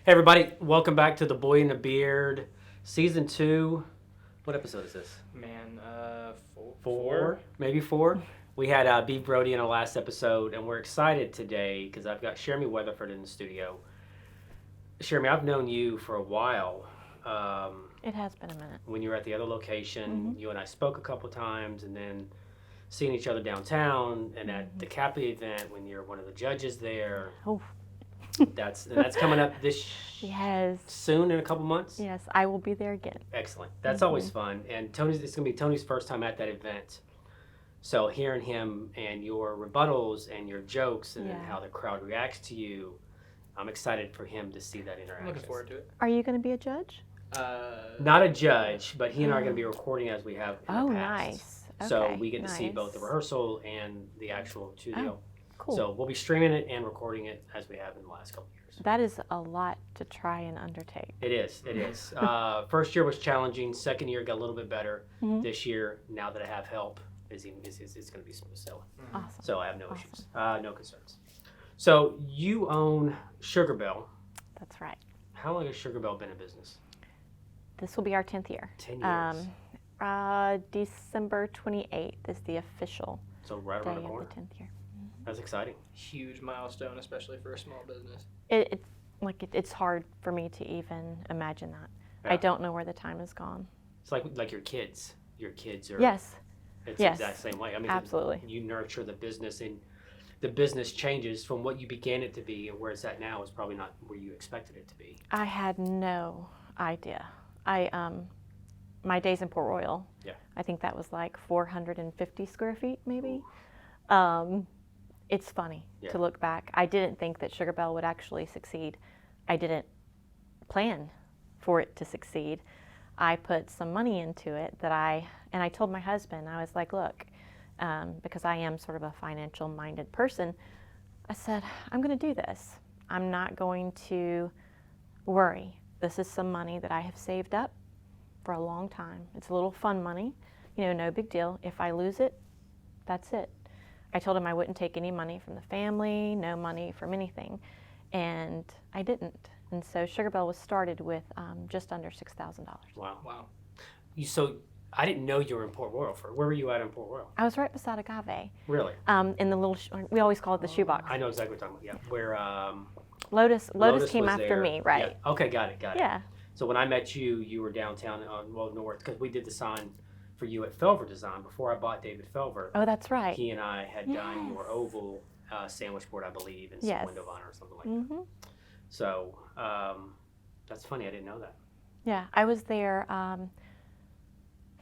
Hey everybody, welcome back to The Boy and the Beard, Season 2. What episode is this? Man, Four? Maybe four? We had Beef Brody in our last episode, and we're excited today because I've got Cherimie Weatherford in the studio. Cherimie, I've known you for a while. It has been a minute. When you were at the other location, you and I spoke a couple times, and then seeing each other downtown, and at the Cappy event when you're one of the judges there. Oh. That's coming up this Yes. soon in a couple months. Yes, I will be there again. Excellent. That's always fun. And it's going to be Tony's first time at that event. So hearing him and your rebuttals and your jokes and Yeah. how the crowd reacts to you, I'm excited for him to see that interaction. I'm looking forward to it. Are you going to be a judge? Not a judge, but he and I are going to be recording as we have in Oh, the past. nice. So Okay, we get to see both the nice. rehearsal and the actual studio. Cool. So we'll be streaming it and recording it as we have in the last couple of years. That is a lot to try and undertake. It is. It is. First year was challenging. Second year got a little bit better. This year, now that I have help, it's going to be smooth sailing. Awesome. So I have no issues, no concerns. So you own SugarBelle. That's right. How long has SugarBelle been in business? This will be our 10th year. 10 years. December 28th is the official So right day around of the the corner. 10th year. That's exciting. Huge milestone, especially for a small business. It's hard for me to even imagine that. Yeah. I don't know where the time has gone. It's like your kids. Your kids are. Yes. It's Yes. the exact same way. I mean, Absolutely. You nurture the business, and the business changes from what you began it to be, and where it's at now is probably not where you expected it to be. I had no idea. My days in Port Royal. Yeah. I think that was like 450 square feet, maybe. It's funny to look back. I didn't think that SugarBelle would actually succeed. I didn't plan for it to succeed. I put some money into it and I told my husband, I was like, look, because I am sort of a financial minded person, I said, I'm going to do this. I'm not going to worry. This is some money that I have saved up for a long time. It's a little fun money, no big deal. If I lose it, that's it. I told him I wouldn't take any money from the family, no money from anything, and I didn't. And so SugarBelle was started with just under $6,000. Wow. So I didn't know you were in Port Royal. Where were you at in Port Royal? I was right beside Agave. Really? In the little, we always call it the shoebox. I know exactly what you're talking about. Yeah. Where Lotus came was after there. me, right? Yeah. Okay, got it. Yeah. So when I met you, you were downtown on North, because we did the sign for you at Felver Design before I bought David Felver. Oh, that's right. He and I had done your Yes. oval sandwich board, I believe, and some Yes. window vinyl or something like that. So that's funny. I didn't know that. Yeah, I was there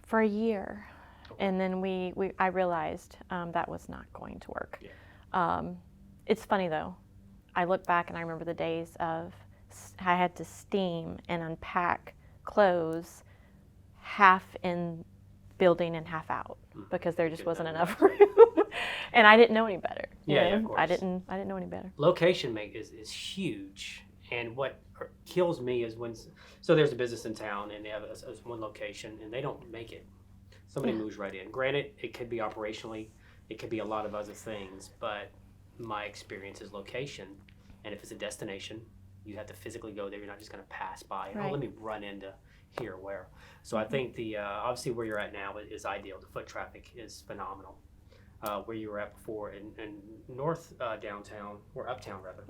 for a year, and then I realized that was not going to work. Yeah. It's funny though. I look back and I remember the days of I had to steam and unpack clothes half in building and half out because there just wasn't enough room, and I didn't know any better. Yeah, of course. I didn't know any better. Location is huge, and what kills me is so there's a business in town and they have one location and they don't make it. Somebody moves right in. Granted, it could be operationally, it could be a lot of other things, but my experience is location, and if it's a destination, you have to physically go there. You're not just going to pass by. Right. Oh, let me run into here or where. So I think the obviously where you're at now is ideal. The foot traffic is phenomenal. Where you were at before in North downtown, or uptown rather.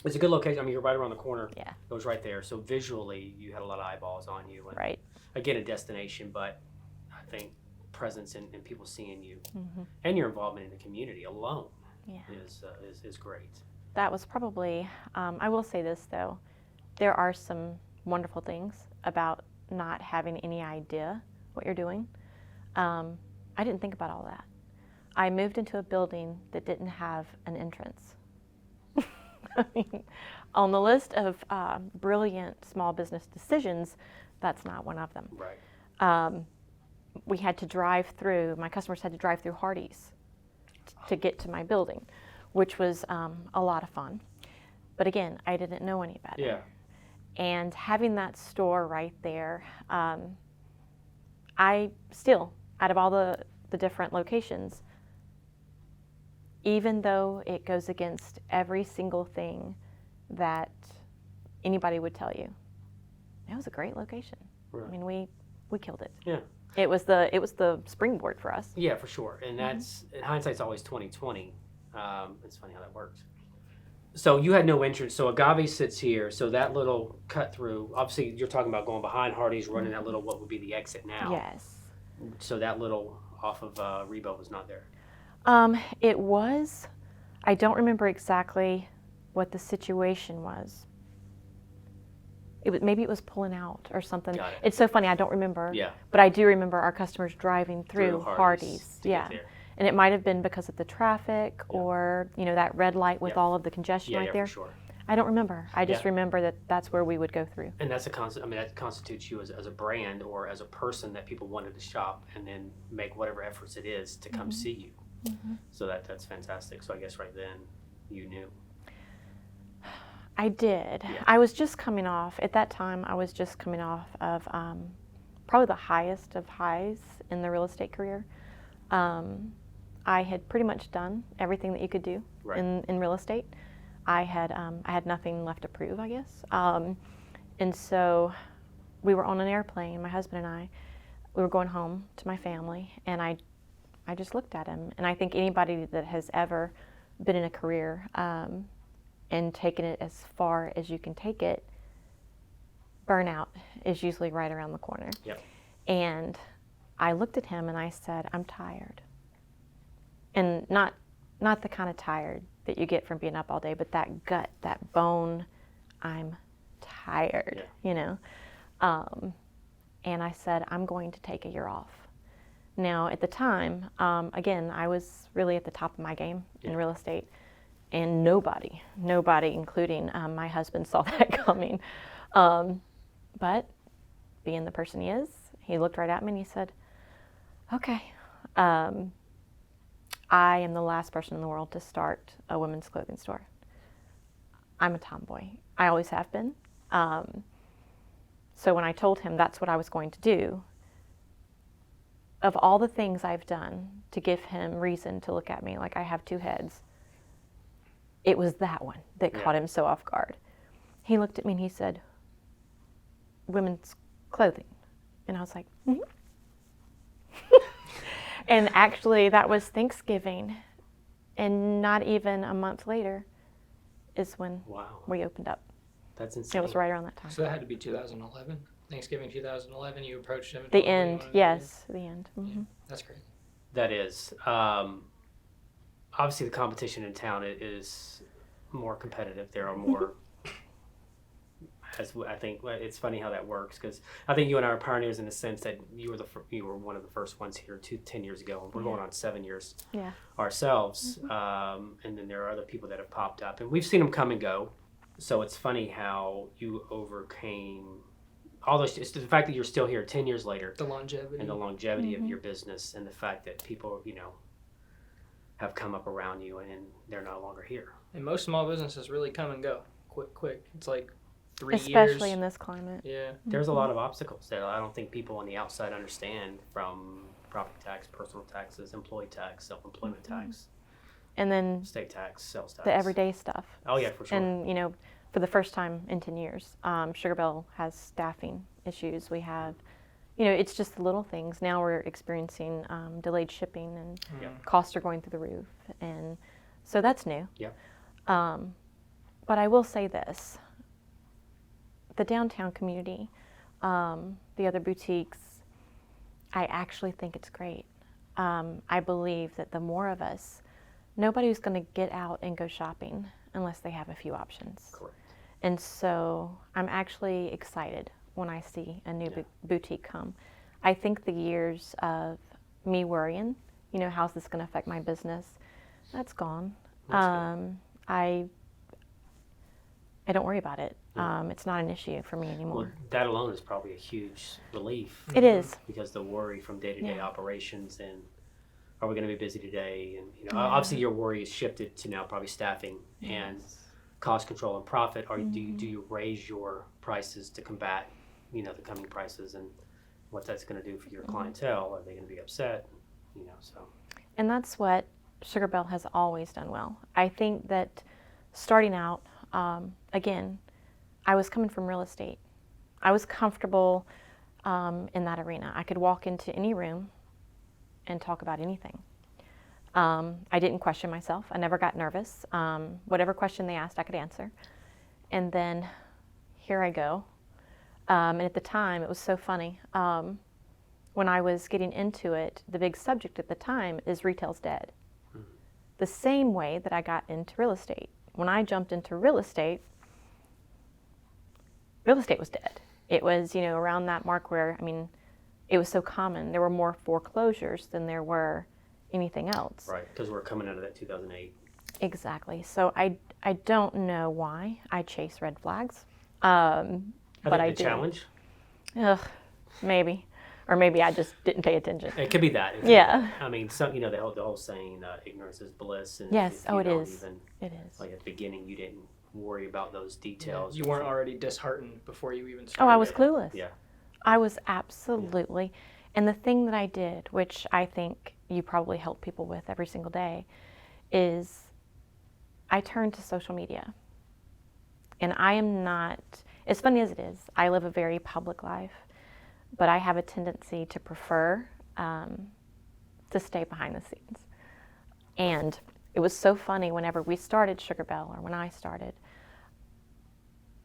It's a good location. I mean, you're right around the corner. Yeah. It was right there. So visually, you had a lot of eyeballs on you. And Right. again, a destination, but I think presence and people seeing you and your involvement in the community alone is great. That was probably, I will say this though, there are some wonderful things about not having any idea what you're doing. I didn't think about all that. I moved into a building that didn't have an entrance. I mean, on the list of brilliant small business decisions, that's not one of them. Right. We had to drive through, my customers had to drive through Hardee's to get to my building, which was a lot of fun. But again, I didn't know any better. Yeah. And having that store right there, I still, out of all the different locations, even though it goes against every single thing that anybody would tell you, it was a great location. Right. I mean, we killed it. Yeah. It was the springboard for us. Yeah, for sure. And that's, in hindsight's always 20/20. It's funny how that works. So you had no entrance. So Agave sits here. So that little cut through, obviously you're talking about going behind Hardy's, running that little, what would be the exit now. Yes. So that little off of Rebo was not there. It was. I don't remember exactly what the situation was. Maybe it was pulling out or something. Got it. It's so funny, I don't remember. Yeah. But I do remember our customers driving through Hardee's. to get Yeah. there. And it might have been because of the traffic or, that red light with all of the congestion right there. For sure. I don't remember. I just remember that that's where we would go through. And that's that constitutes you as a brand or as a person that people wanted to shop and then make whatever efforts it is to come see you. Mm-hmm. So that's fantastic. So I guess right then you knew. I did. Yeah. I was just coming off, at that time, I was just coming off of probably the highest of highs in the real estate career. I had pretty much done everything that you could do in real estate. I had nothing left to prove, I guess. And so we were on an airplane, my husband and I. We were going home to my family, and I just looked at him. And I think anybody that has ever been in a career and taken it as far as you can take it, burnout is usually right around the corner. Yep. And I looked at him and I said, I'm tired. And not the kind of tired that you get from being up all day, but that gut, that bone, I'm tired, And I said, I'm going to take a year off. Now, at the time, again, I was really at the top of my game in real estate, and nobody, including my husband, saw that coming. But being the person he is, he looked right at me and he said, okay, I am the last person in the world to start a women's clothing store. I'm a tomboy. I always have been. So when I told him that's what I was going to do, of all the things I've done to give him reason to look at me like I have two heads, it was that one that caught him so off guard. He looked at me and he said, women's clothing. And I was like, mm-hmm. And actually that was Thanksgiving, and not even a month later is when we opened up. That's insane. It was right around that time. So that had to be 2011? Thanksgiving 2011, you approached him? The end, yes, the end. Mm-hmm. Yeah, that's great. That is. Obviously the competition in town is more competitive. There are more, as I think, it's funny how that works, because I think you and I are pioneers in the sense that you were one of the first ones here 10 years ago, and we're going on 7 years ourselves. And then there are other people that have popped up, and we've seen them come and go. So it's funny how you overcame all those. It's the fact that you're still here 10 years later, The longevity. and the longevity of your business, and the fact that people, have come up around you and they're no longer here. And most small businesses really come and go quick. It's like 3 years. Especially in this climate. Yeah. There's a lot of obstacles that I don't think people on the outside understand, from property tax, personal taxes, employee tax, self-employment tax, And then state tax, sales tax. the everyday stuff. Oh yeah, for sure. And, for the first time in 10 years, SugarBelle has staffing issues. We have, it's just the little things. Now we're experiencing delayed shipping, and costs are going through the roof. And so that's new. Yep. But I will say this. The downtown community, the other boutiques, I actually think it's great. I believe that the more of us, nobody's going to get out and go shopping unless they have a few options. Correct. And so I'm actually excited when I see a new boutique come. I think the years of me worrying, how's this going to affect my business, that's gone. I don't worry about it. It's not an issue for me anymore. Well, that alone is probably a huge relief. It is. Because the worry from day-to-day operations, and are we going to be busy today? And obviously your worry is shifted to now probably staffing and cost control and profit. Do you raise your prices to combat, the coming prices, and what that's going to do for your clientele? Are they going to be upset? So. And that's what SugarBelle has always done well. I think that starting out, again, I was coming from real estate. I was comfortable in that arena. I could walk into any room and talk about anything. I didn't question myself. I never got nervous. Whatever question they asked, I could answer. And then here I go. And at the time, it was so funny. When I was getting into it, the big subject at the time is retail's dead. The same way that I got into real estate. When I jumped into real estate was dead. It was, around that mark where, it was so common. There were more foreclosures than there were anything else. Right, because we're coming out of that 2008. Exactly. So I don't know why I chase red flags. I But think I the do. challenge. Maybe. Or maybe I just didn't pay attention. It could be that. Yeah. Some the whole saying, ignorance is bliss. And Yes. if you It don't is. Even, It is. like at the beginning, you didn't worry about those details. You weren't already disheartened before you even Oh, started. I was clueless. Yeah. I was absolutely. And the thing that I did, which I think you probably help people with every single day, is I turned to social media. And I am not, as funny as it is, I live a very public life, but I have a tendency to prefer to stay behind the scenes. And it was so funny whenever we started SugarBelle, or when I started,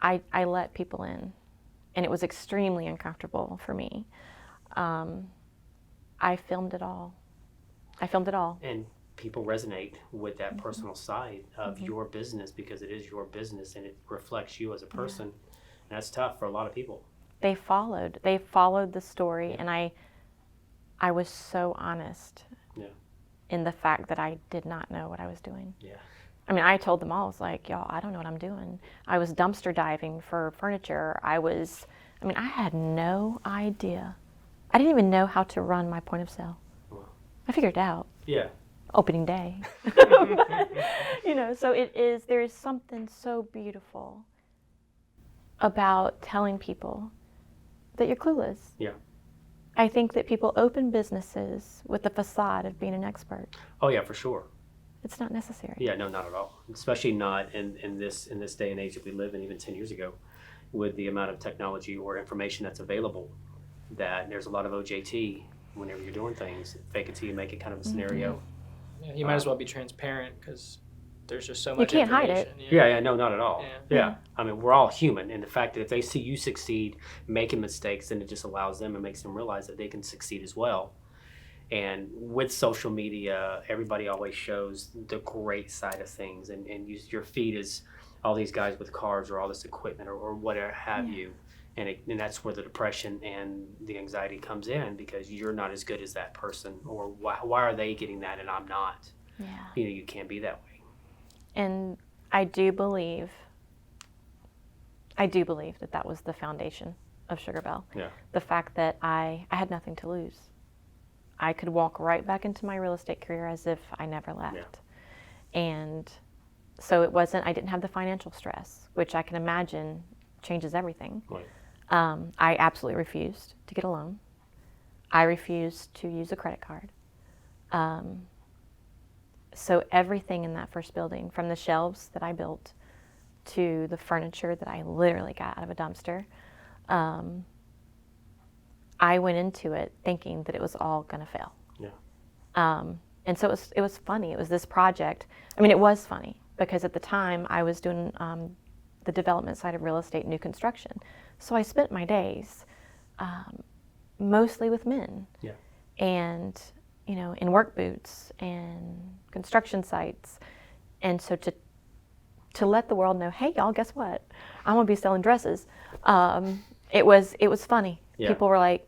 I let people in, and it was extremely uncomfortable for me. I filmed it all. And people resonate with that personal side of your business because it is your business and it reflects you as a person. And that's tough for a lot of people. They followed the story, Yeah. and I was so honest in the fact that I did not know what I was doing. Yeah. I told them all, I was like, y'all, I don't know what I'm doing. I was dumpster diving for furniture. I had no idea. I didn't even know how to run my point of sale. Wow. I figured it out. Yeah. Opening day. So there is something so beautiful about telling people that you're clueless. Yeah. I think that people open businesses with the facade of being an expert. Oh yeah, for sure. It's not necessary. Yeah, no, not at all. Especially not in this day and age that we live in, even 10 years ago, with the amount of technology or information that's available. That there's a lot of OJT whenever you're doing things. Fake it till you make it kind of a scenario. Yeah, you might as well be transparent because there's just so much can't hide it. information. Yeah, no, not at all. Yeah. Yeah. We're all human, and the fact that if they see you succeed making mistakes, then it just allows them and makes them realize that they can succeed as well. And with social media, everybody always shows the great side of things, and your feed is all these guys with cars or all this equipment or whatever have you. And that's where the depression and the anxiety comes in because you're not as good as that person, or why are they getting that and I'm not? Yeah. You can't be that way. And I do believe that that was the foundation of SugarBelle. Yeah. The fact that I had nothing to lose. I could walk right back into my real estate career as if I never left. Yeah. And so I didn't have the financial stress, which I can imagine changes everything. Right. I absolutely refused to get a loan. I refused to use a credit card. So everything in that first building, from the shelves that I built to the furniture that I literally got out of a dumpster, I went into it thinking that it was all going to fail. Yeah. And so it was funny. It was this project. It was funny because at the time I was doing the development side of real estate, new construction. So I spent my days mostly with men. Yeah. And in work boots and construction sites. And so to let the world know, hey, y'all, guess what? I'm going to be selling dresses. It was funny. Yeah. People were like,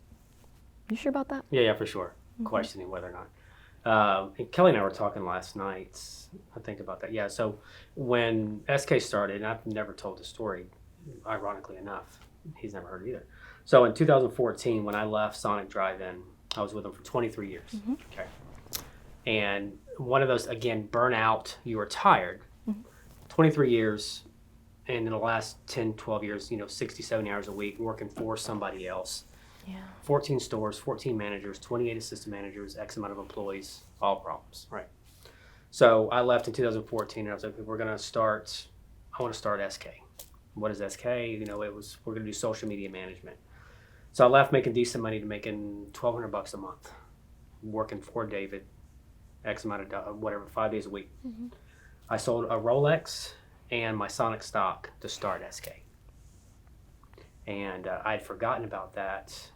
you sure about that? Yeah, for sure. Questioning whether or not. And Kelly and I were talking last night, I think about that. Yeah, so when SK started, and I've never told the story, ironically enough, he's never heard it either. So in 2014, when I left Sonic Drive-In, I was with them for 23 years. Okay. And one of those, again, burnout, you were tired. 23 years, and in the last 10, 12 years, 60, 70 hours a week working for somebody else. Yeah. 14 stores, 14 managers, 28 assistant managers, X amount of employees, all problems, right? So I left in 2014, and I was like, I want to start SK. what is SK? You know, we're going to do social media management. So I left making decent money to making $1,200 a month, working for David, X amount of whatever, 5 days a week. Mm-hmm. I sold a Rolex and my Sonic stock to start SK. And I'd forgotten about that.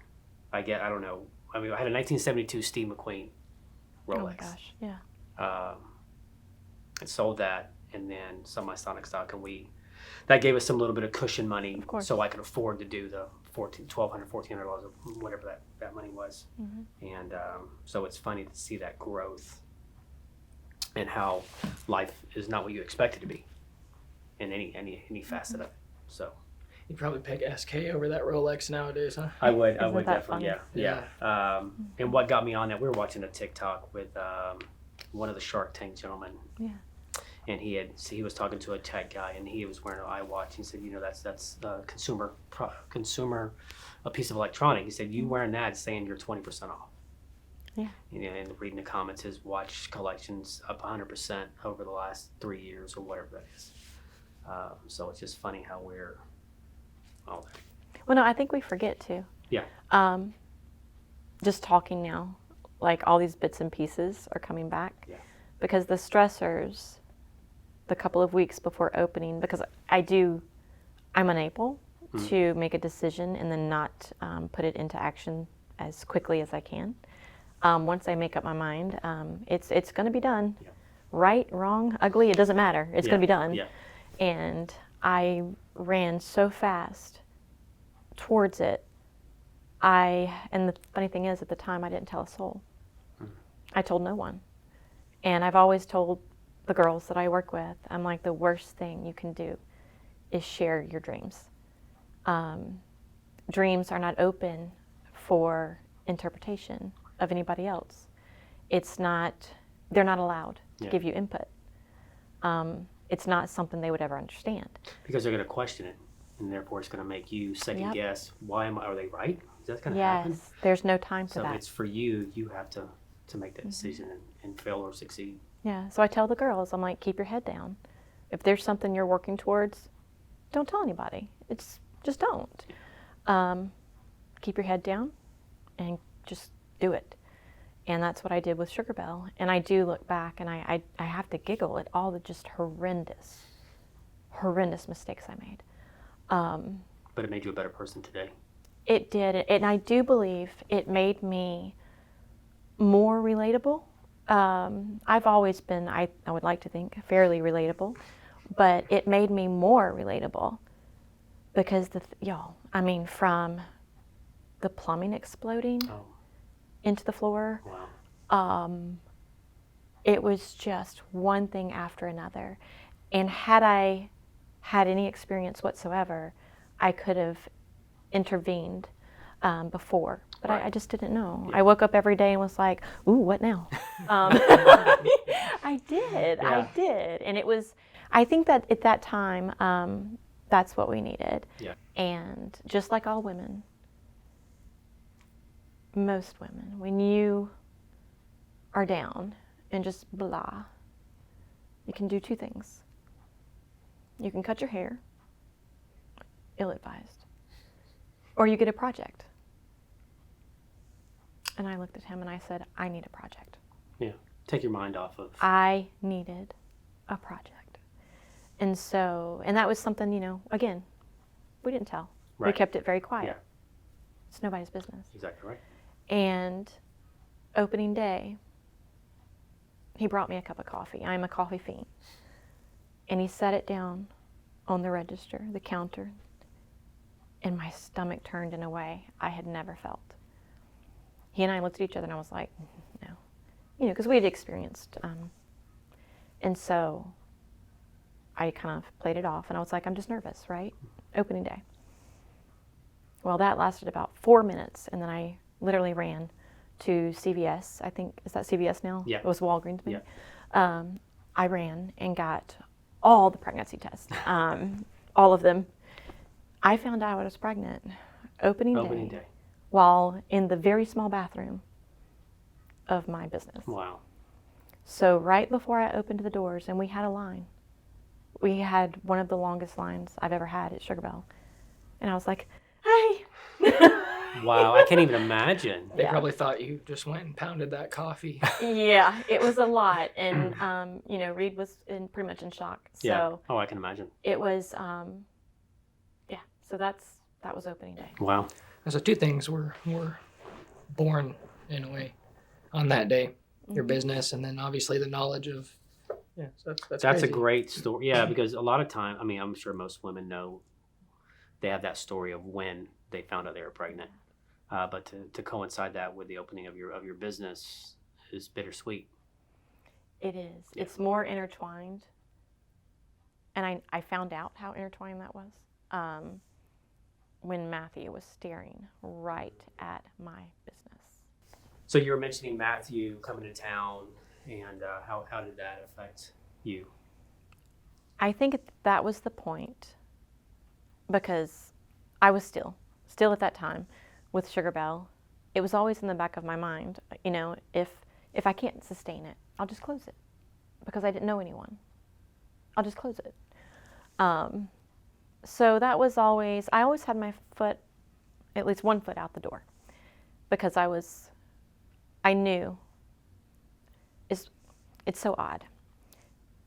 I don't know. I mean, I had a 1972 Steve McQueen Rolex. Oh my gosh, yeah. And sold that, and then sold my Sonic stock, and that gave us some little bit of cushion money, Of course. so I could afford to do the $1,400, whatever that money was. Mm-hmm. And so it's funny to see that growth and how life is not what you expect it to be in any facet of it. So You'd probably pick SK over that Rolex nowadays, huh? I would Isn't that definitely, funny? yeah. And what got me on that, we were watching a TikTok with one of the Shark Tank gentlemen. Yeah. And he was talking to a tech guy, and he was wearing an iWatch. He said, you know, that's consumer a piece of electronic. He said, you wearing that is saying you're 20% off. Yeah. You know, and reading the comments, his watch collection's up 100% over the last 3 years or whatever that is. So it's just funny how we're all that. Well, no, I think we forget too. Yeah. Just talking now, like all these bits and pieces are coming back. Yeah. Because the stressors, the couple of weeks before opening, because I'm unable to make a decision and then not put it into action as quickly as I can. Once I make up my mind, it's going to be done. Yeah. Right, wrong, ugly, it doesn't matter. It's going to be done. Yeah. And I ran so fast towards it. And the funny thing is, at the time, I didn't tell a soul. I told no one. And I've always told the girls that I work with, I'm like, the worst thing you can do is share your dreams. Dreams are not open for interpretation of anybody else. They're not allowed to give you input. It's not something they would ever understand. Because they're going to question it, and therefore it's going to make you second guess. Are they right? Is that going to happen? Yes, there's no time for So that. it's for you. You have to make that decision and fail or succeed. Yeah, so I tell the girls, I'm like, keep your head down. If there's something you're working towards, don't tell anybody. Just don't. Keep your head down and just do it. And that's what I did with SugarBelle. And I do look back and I have to giggle at all the just horrendous mistakes I made. But it made you a better person today. It did. And I do believe it made me more relatable. I've always been, I would like to think, fairly relatable. But it made me more relatable because from the plumbing exploding into the floor. Wow. It was just one thing after another. And had I had any experience whatsoever, I could have intervened before. But Right. I just didn't know. Yeah. I woke up every day and was like, ooh, what now? I did. Yeah. I did. And I think that at that time, that's what we needed. Yeah. And just like all women, most women, when you are down and just blah, you can do two things. You can cut your hair, ill-advised, or you get a project. And I looked at him and I said, I need a project. Yeah. Take your mind off of. I needed a project. And that was something, again, we didn't tell. We Right. kept it very quiet. Yeah. It's nobody's business. Exactly right. And opening day, he brought me a cup of coffee. I'm a coffee fiend. And he set it down on the register, the counter, and my stomach turned in a way I had never felt. He and I looked at each other and I was like, no. Because we had experienced. And so I kind of played it off and I was like, I'm just nervous, right? Opening day. Well, that lasted about 4 minutes and then I literally ran to CVS. I think, is that CVS now? Yeah. It was Walgreens maybe. Yeah. I ran and got all the pregnancy tests, all of them. I found out I was pregnant opening day while in the very small bathroom of my business. Wow. So right before I opened the doors, and we had a line, we had one of the longest lines I've ever had at SugarBelle. And I was like, hey. Wow, I can't even imagine. They probably thought you just went and pounded that coffee. Yeah, it was a lot. And, Reed was pretty much in shock. So Yeah. Oh, I can imagine. it was, so that was opening day. Wow. So 2 things were born in a way on that day. Your business, and then obviously the knowledge of, so that's a crazy. great story. Yeah, because a lot of time, I mean, I'm sure most women know they have that story of when they found out they were pregnant. But to coincide that with the opening of your business is bittersweet. It is. Yeah. It's more intertwined. And I found out how intertwined that was when Matthew was staring right at my business. So you were mentioning Matthew coming to town, and how did that affect you? I think that was the point, because I was still at that time with SugarBelle. It was always in the back of my mind, if I can't sustain it, I'll just close it, because I didn't know anyone. I'll just close it. So that was I always had my foot, at least one foot out the door, because I knew, it's so odd.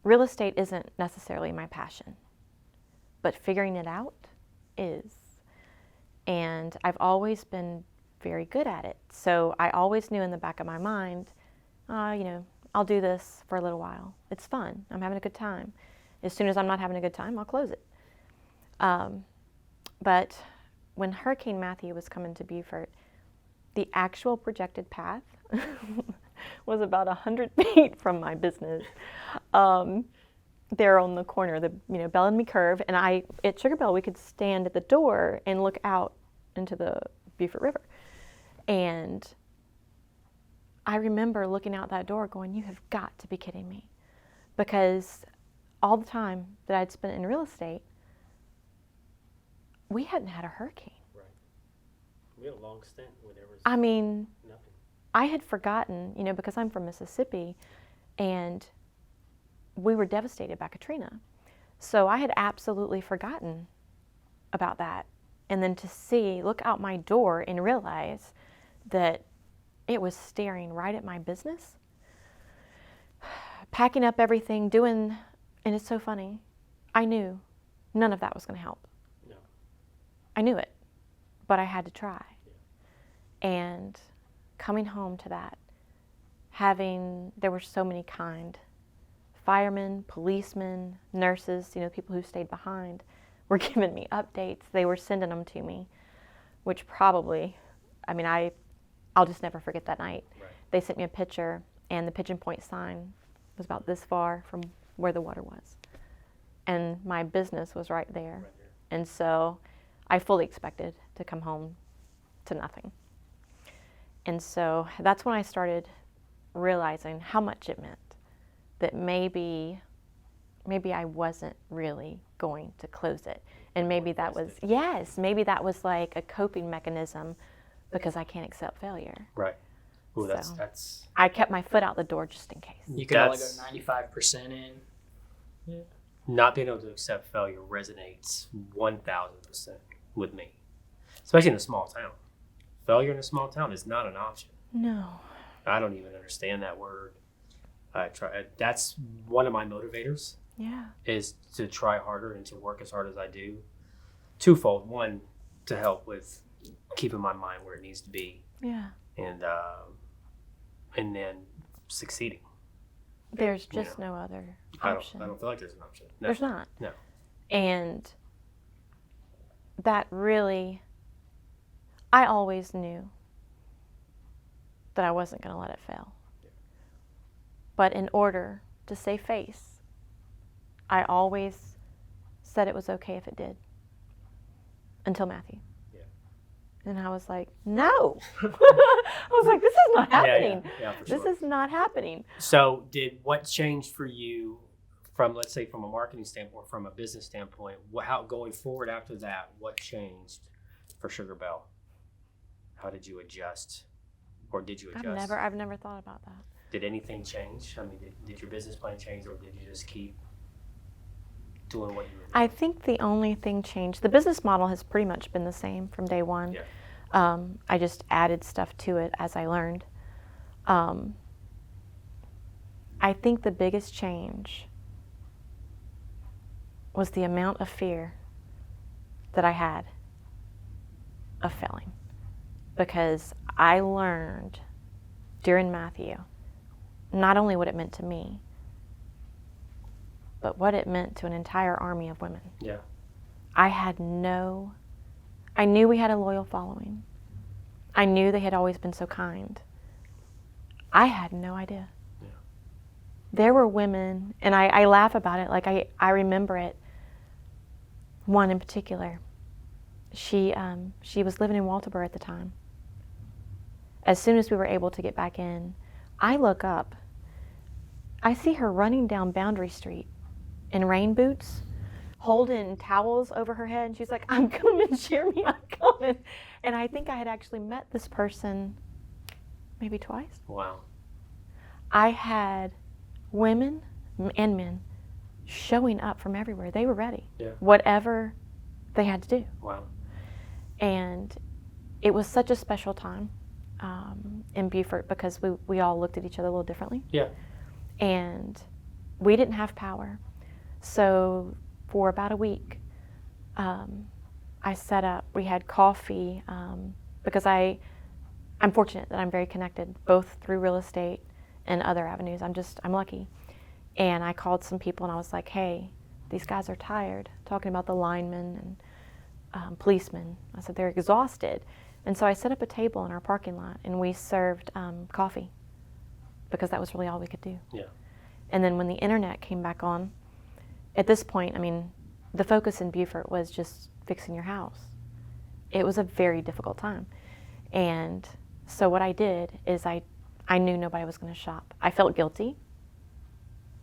Real estate isn't necessarily my passion, but figuring it out is. And I've always been very good at it. So I always knew in the back of my mind, I'll do this for a little while. It's fun. I'm having a good time. As soon as I'm not having a good time, I'll close it. But when Hurricane Matthew was coming to Beaufort, the actual projected path was about 100 feet from my business. There on the corner, the Belle and Me curve, and at SugarBelle we could stand at the door and look out into the Beaufort River. And I remember looking out that door going, you have got to be kidding me. Because all the time that I'd spent in real estate, we hadn't had a hurricane. Right. We had a long stint where there was nothing. I had forgotten, because I'm from Mississippi, and we were devastated by Katrina. So I had absolutely forgotten about that. And then to look out my door and realize that it was staring right at my business, packing up everything, and it's so funny, I knew none of that was going to help. No. I knew it, but I had to try. Yeah. And coming home to that, there were so many kind firemen, policemen, nurses, people who stayed behind, were giving me updates. They were sending them to me, which probably, I'll just never forget that night. Right. They sent me a picture, and the Pigeon Point sign was about this far from where the water was. And my business was right there. Right there. And so I fully expected to come home to nothing. And so that's when I started realizing how much it meant that maybe I wasn't really going to close it. And maybe that was like a coping mechanism because I can't accept failure. Right. Ooh, So- that's I kept my foot out the door just in case. You could only go That's- 95% in. not being able to accept failure resonates 1,000% with me, especially in a small town. Failure in a small town is not an option. No. I don't even understand that word. That's one of my motivators, Yeah. is to try harder and to work as hard as I do. Twofold. One, to help with keeping my mind where it needs to be, Yeah. and then succeeding. There's just no other option. I don't feel like there's an option. No. There's not. No. And that really, I always knew that I wasn't going to let it fail. Yeah. But in order to save face, I always said it was okay if it did. Until Matthew. Yeah. And I was like, no. I was like, this is not happening. Yeah, for This sure. is not happening. So what changed for you from, let's say, from a marketing standpoint, from a business standpoint, how going forward after that, what changed for SugarBelle? How did you adjust, or did you adjust? I've never thought about that. Did anything change? I mean, did your business plan change, or did you just keep doing what you were doing? I think the only thing changed, the business model has pretty much been the same from day one. Yeah. I just added stuff to it as I learned. I think the biggest change was the amount of fear that I had of failing, because I learned during Matthew not only what it meant to me, but what it meant to an entire army of women. Yeah. I knew we had a loyal following. I knew they had always been so kind. I had no idea. Yeah. There were women, and I laugh about it, like I remember it. One in particular, she was living in Walterboro at the time. As soon as we were able to get back in, I look up, I see her running down Boundary Street in rain boots, holding towels over her head, and she's like, "I'm coming, Cherimie, I'm coming." And I think I had actually met this person maybe twice. Wow. I had women and men showing up from everywhere. They were ready. Yeah. Whatever they had to do. Wow. And it was such a special time in Beaufort, because we all looked at each other a little differently. Yeah. And we didn't have power. So for about a week, I set up, we had coffee, because I'm fortunate that I'm very connected, both through real estate and other avenues. I'm lucky. And I called some people and I was like, "Hey, these guys are tired," talking about the linemen and policemen. I said, "They're exhausted." And so I set up a table in our parking lot and we served coffee, because that was really all we could do. Yeah. And then when the internet came back on, at this point, I mean, the focus in Beaufort was just fixing your house. It was a very difficult time. And so what I did is I knew nobody was going to shop. I felt guilty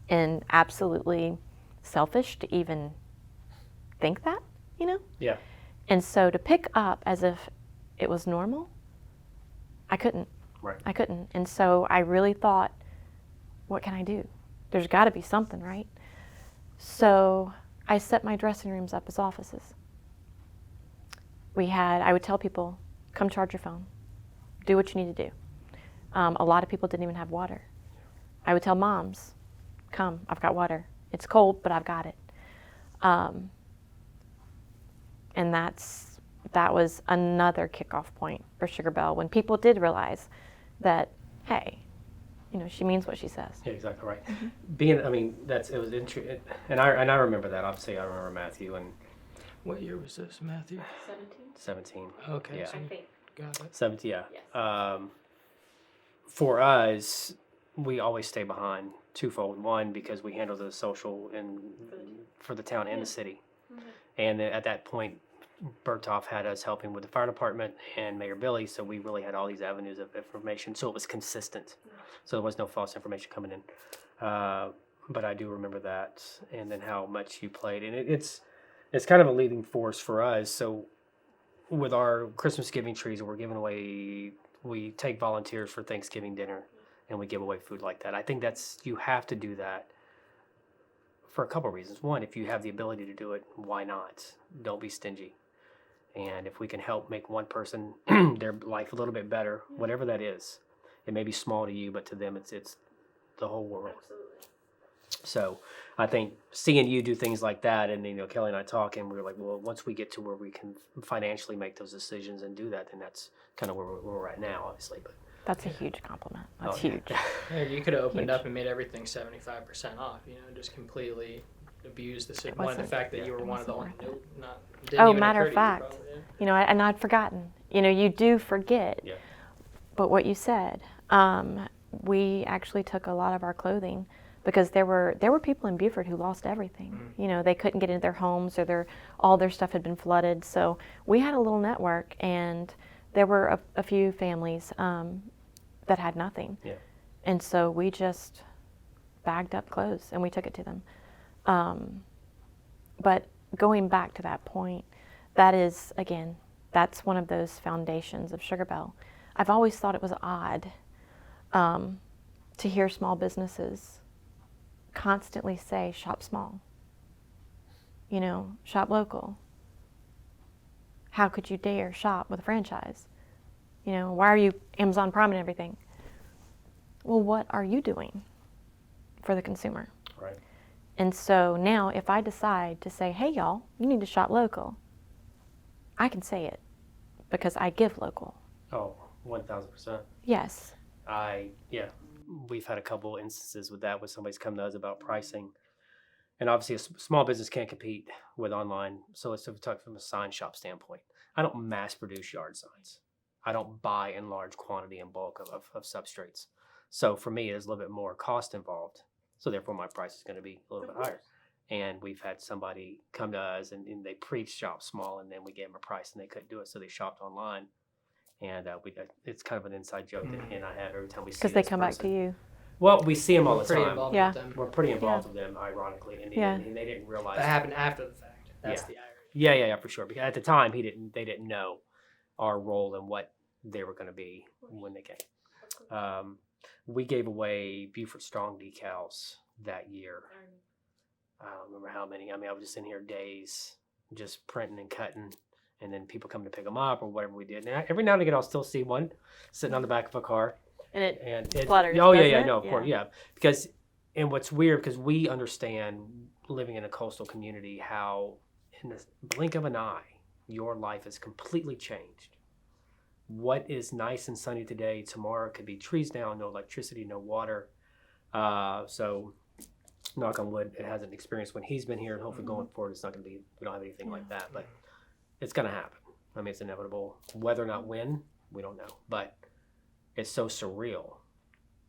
and absolutely selfish to even think that, you know? Yeah. And so to pick up as if it was normal, I couldn't. Right. I couldn't. And so I really thought, what can I do? There's got to be something, right? So I set my dressing rooms up as offices. I would tell people, come charge your phone. Do what you need to do. A lot of people didn't even have water. I would tell moms, come, I've got water. It's cold, but I've got it. And that was another kickoff point for SugarBelle, when people did realize that, hey, you know, she means what she says. Yeah, exactly right. Mm-hmm. I mean, it was interesting, and I remember that. Obviously, I remember Matthew and What year was this, Matthew? 17. Okay. Yeah. So I think. got it. 17. Yeah. Yes. For us, we always stay behind twofold. One, because we handle the social and for the town and the city, and at that point, Berthoff had us helping with the fire department and Mayor Billy, so we really had all these avenues of information, so it was consistent. So there was no false information coming in. But I do remember that, and then how much you played, and it's kind of a leading force for us. So with our Christmas giving trees, we're giving away, we take volunteers for Thanksgiving dinner, and we give away food like that. I think you have to do that for a couple of reasons. One, if you have the ability to do it, why not? Don't be stingy. And if we can help make one person their life a little bit better, whatever that is, it may be small to you, but to them it's the whole world. Absolutely. So I think seeing you do things like that, and Kelly and I talk, and we were like, well, once we get to where we can financially make those decisions and do that, then that's kind of where we're at now, obviously. But That's a huge compliment. That's yeah. huge. Yeah, you could have opened Huge. up and made everything 75% off. You know, just completely abused the It the wasn't- fact that you were it one of the wasn't only. worth Not. Didn't Oh, even matter occur of to you, fact. probably, yeah. You know, and I'd forgotten. You know, you do forget. Yeah. But what you said, we actually took a lot of our clothing, because there were people in Beaufort who lost everything. You know, they couldn't get into their homes, or all their stuff had been flooded. So we had a little network, and there were a few families that had nothing. Yeah. And so we just bagged up clothes and we took it to them. But going back to that point, that is, again, that's one of those foundations of SugarBelle. I've always thought it was odd to hear small businesses constantly say, shop small. shop local. How could you dare shop with a franchise? Why are you Amazon Prime and everything? Well, what are you doing for the consumer? Right. And so now if I decide to say, hey, y'all, you need to shop local, I can say it because I give local. Oh, 1,000%. Yes. We've had a couple instances with that, where somebody's come to us about pricing. And obviously, a small business can't compete with online. So let's talk from a sign shop standpoint. I don't mass produce yard signs. I don't buy in large quantity and bulk of substrates. So for me, there's a little bit more cost involved. So therefore, my price is going to be a little bit higher. And we've had somebody come to us and they preached shop small, and then we gave them a price and they couldn't do it. So they shopped online. And it's kind of an inside joke that he and I have every time we see this Because they come back person. to you. Well, we see them all We're the pretty time. involved Yeah. with them. We're pretty involved with them, ironically, and they didn't realize. That happened after the fact. That's Yeah. the irony. Yeah, for sure. Because at the time, they didn't know our role and what they were going to be when they came. We gave away Beaufort Strong decals that year. I don't remember how many. I mean, I was just in here days, just printing and cutting, and then people come to pick them up or whatever we did. And every now and again, I'll still see one sitting on the back of a car. And it Oh flutters, yeah, doesn't yeah, it? no, of course, yeah. Because, and what's weird, because we understand living in a coastal community how in the blink of an eye your life is completely changed. What is nice and sunny today, tomorrow could be trees down, no electricity, no water. So, knock on wood, it hasn't experienced when he's been here, and hopefully going forward, it's not going to be. We don't have anything like that, but it's going to happen. I mean, it's inevitable. Whether or not when, we don't know, but it's so surreal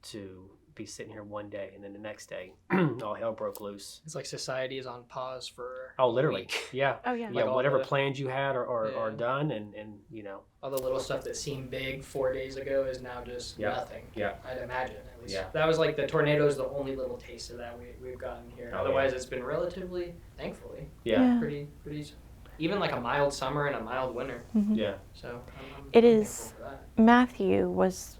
to be sitting here one day and then the next day all hell broke loose. It's like society is on pause for Literally. a week. Yeah. Oh, yeah. Like all whatever the- plans you had are Yeah. done, and All the little stuff that seemed big 4 days ago is now just Yeah. nothing. Yeah. I'd imagine, at least. Yeah. That was like the tornado is the only little taste of that we've gotten here. Oh, Otherwise, it's been relatively, thankfully, yeah. pretty, even like a mild summer and a mild winter. Yeah. So It I'm is- thankful for that. Matthew was,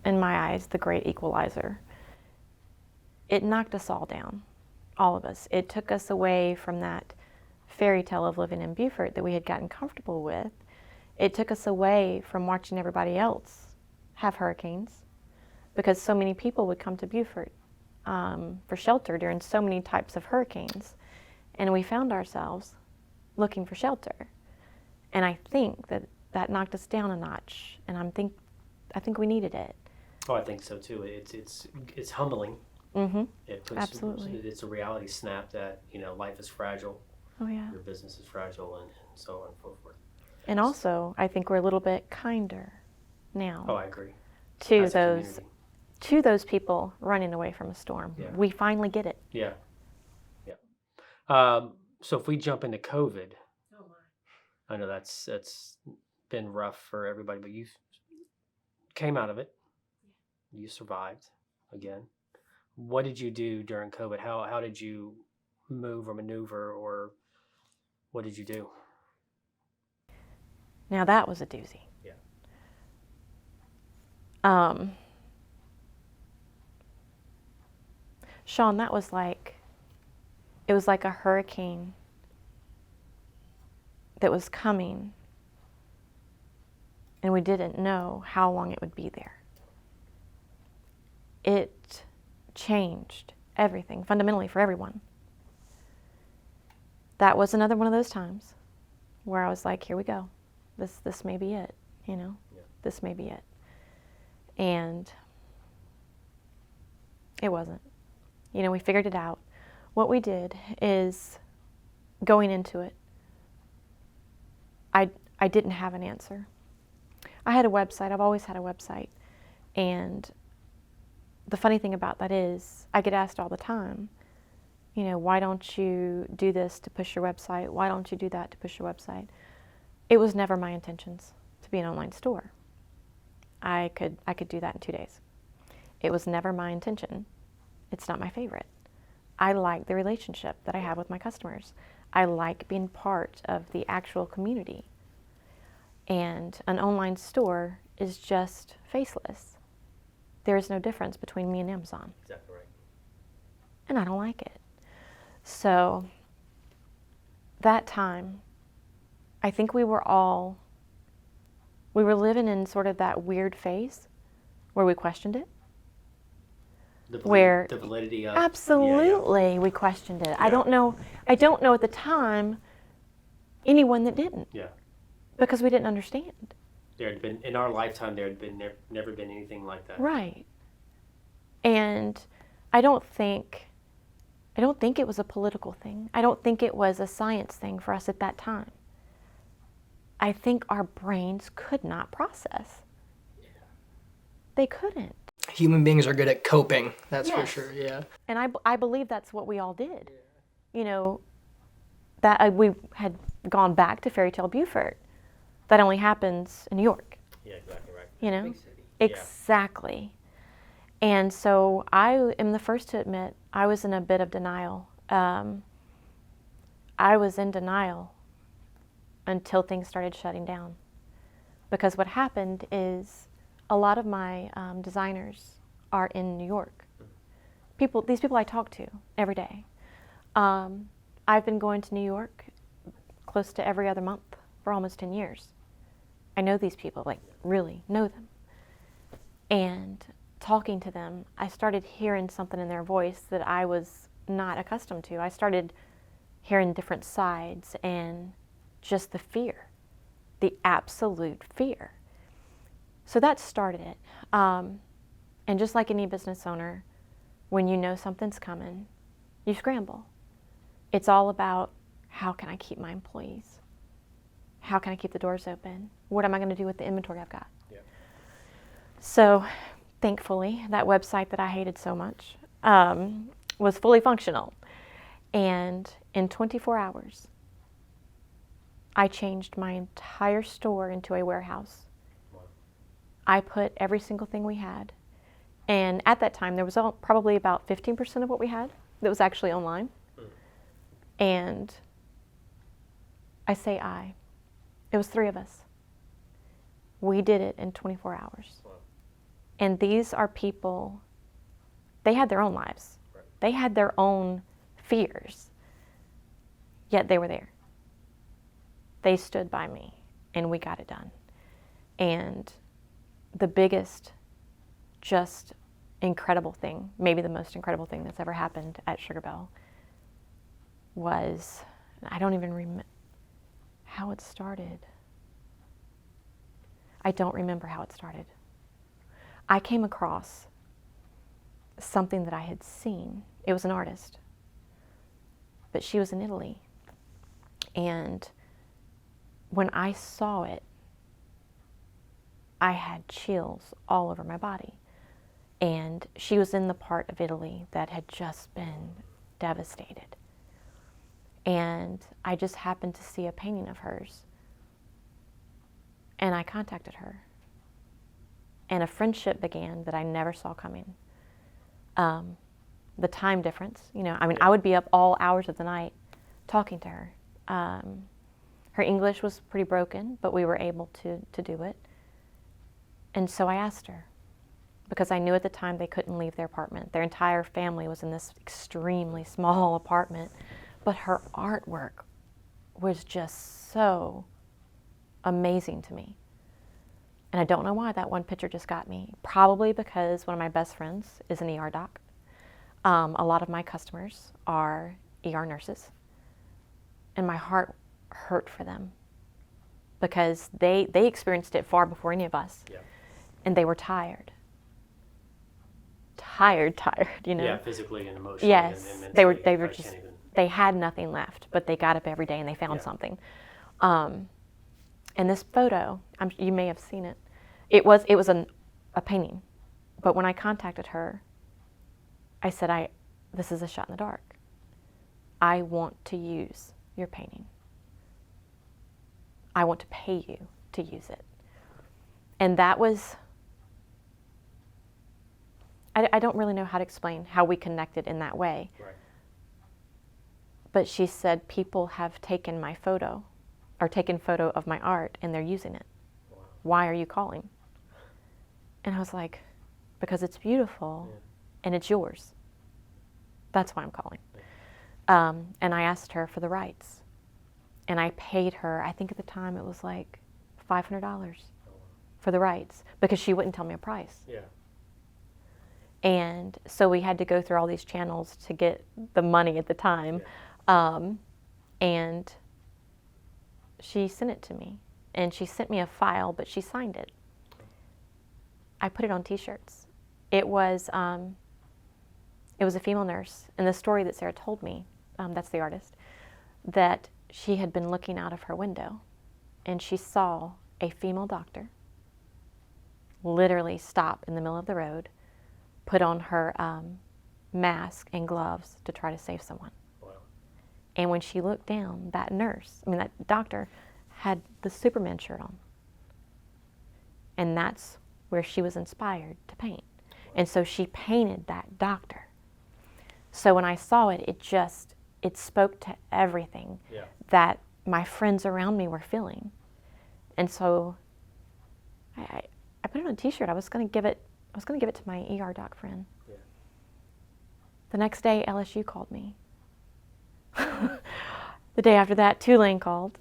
in my eyes, the great equalizer. It knocked us all down, all of us. It took us away from that fairy tale of living in Beaufort that we had gotten comfortable with. It took us away from watching everybody else have hurricanes, because so many people would come to Beaufort for shelter during so many types of hurricanes. And we found ourselves looking for shelter. And I think that knocked us down a notch. And I think we needed it. Oh, I think so too. It's humbling. Mm-hmm. It puts, Absolutely. It's a reality snap that life is fragile, Oh, yeah. your business is fragile, and so on and so forth. And also, I think we're a little bit kinder now Oh, I agree. to As a community. those people running away from a storm. Yeah. We finally get it. Yeah. So if we jump into COVID, I know that's been rough for everybody, but you came out of it. You survived again. What did you do during COVID? How did you move or maneuver, or what did you do? Now that was a doozy. Yeah. Sean, it was like a hurricane that was coming, and we didn't know how long it would be there. It changed everything fundamentally for everyone. That was another one of those times where I was like, here we go. This may be it, Yeah. This may be it. And it wasn't. We figured it out. What we did is, going into it, I didn't have an answer. I had a website. I've always had a website. And the funny thing about that is I get asked all the time, why don't you do this to push your website? Why don't you do that to push your website? It was never my intentions to be an online store. I could do that in 2 days. It was never my intention. It's not my favorite. I like the relationship that I have with my customers. I like being part of the actual community. And an online store is just faceless. There is no difference between me and Amazon. Exactly right. And I don't like it. So that time, I think we were living in sort of that weird phase where we questioned it. The Where validity of absolutely we questioned it. Yeah. I don't know at the time anyone that didn't, Yeah. because we didn't understand. There had been in our lifetime. There had been never been anything like that. Right. And I don't think it was a political thing. I don't think it was a science thing for us at that time. I think our brains could not process. They couldn't. Human beings are good at coping. That's for Yes. sure. Yeah. And I believe that's what we all did. You know, that we had gone back to Fairy Tale Beaufort. That only happens in New York. Yeah, exactly right. You know? Big city. Exactly. And so I am the first to admit I was in a bit of denial. I was in denial until things started shutting down. Because what happened is a lot of my designers are in New York. These people I talk to every day. I've been going to New York close to every other month for almost 10 years. I know these people, like really know them. And talking to them, I started hearing something in their voice that I was not accustomed to. I started hearing different sides and just the fear, the absolute fear. So that started it. And just like any business owner, when you know something's coming, you scramble. It's all about, how can I keep my employees? How can I keep the doors open? What am I going to do with the inventory I've got? Yeah. So thankfully, that website that I hated so much was fully functional. And in 24 hours, I changed my entire store into a warehouse. Wow. I put every single thing we had. And at that time, there was probably about 15% of what we had that was actually online. And I say it was 3 of us. We did it in 24 hours. Wow. And these are people, they had their own lives. Right. They had their own fears. Yet they were there. They stood by me, and we got it done. And the biggest, just incredible thing, maybe the most incredible thing that's ever happened at SugarBelle was, I don't even remember how it started. I don't remember how it started. I came across something that I had seen. It was an artist, but she was in Italy. And when I saw it, I had chills all over my body. And she was in the part of Italy that had just been devastated. And I just happened to see a painting of hers. And I contacted her. And a friendship began that I never saw coming. The time difference, I would be up all hours of the night talking to her. Her English was pretty broken, but we were able to do it. And so I asked her, because I knew at the time they couldn't leave their apartment. Their entire family was in this extremely small apartment, but her artwork was just so amazing to me. And I don't know why that one picture just got me. Probably because one of my best friends is an ER doc. A lot of my customers are ER nurses. And my heart hurt for them because they experienced it far before any of us. Yeah. And they were tired. Tired, Yeah, physically and emotionally. Yes, and they mentally. were I just, can't even. they had nothing left, but they got up every day and they found Yeah. something. And this photo, you may have seen it. It was a painting, but when I contacted her, I said, this is a shot in the dark. I want to use your painting. I want to pay you to use it. And that was, I don't really know how to explain how we connected in that way. Right. But she said, people have taken my photo, or taken photo of my art, and they're using it. Wow. Why are you calling? And I was like, because it's beautiful, Yeah. and it's yours. That's why I'm calling. Yeah. And I asked her for the rights. and I paid her, I think at the time it was like $500 for the rights because she wouldn't tell me a price. Yeah. And so we had to go through all these channels to get the money at the time. And she sent it to me. And she sent me a file, but she signed it. I put it on T-shirts. It was a female nurse. And the story that Sarah told me, that's the artist, that she had been looking out of her window and she saw a female doctor literally stop in the middle of the road, put on her mask and gloves to try to save someone. Wow. And when she looked down, that doctor had the Superman shirt on. And that's where she was inspired to paint. And so she painted that doctor. So when I saw it, it spoke to everything that my friends around me were feeling. And so I put it on a T-shirt. I was going to give it to my ER doc friend. Yeah. The next day, LSU called me. The day after that, Tulane called.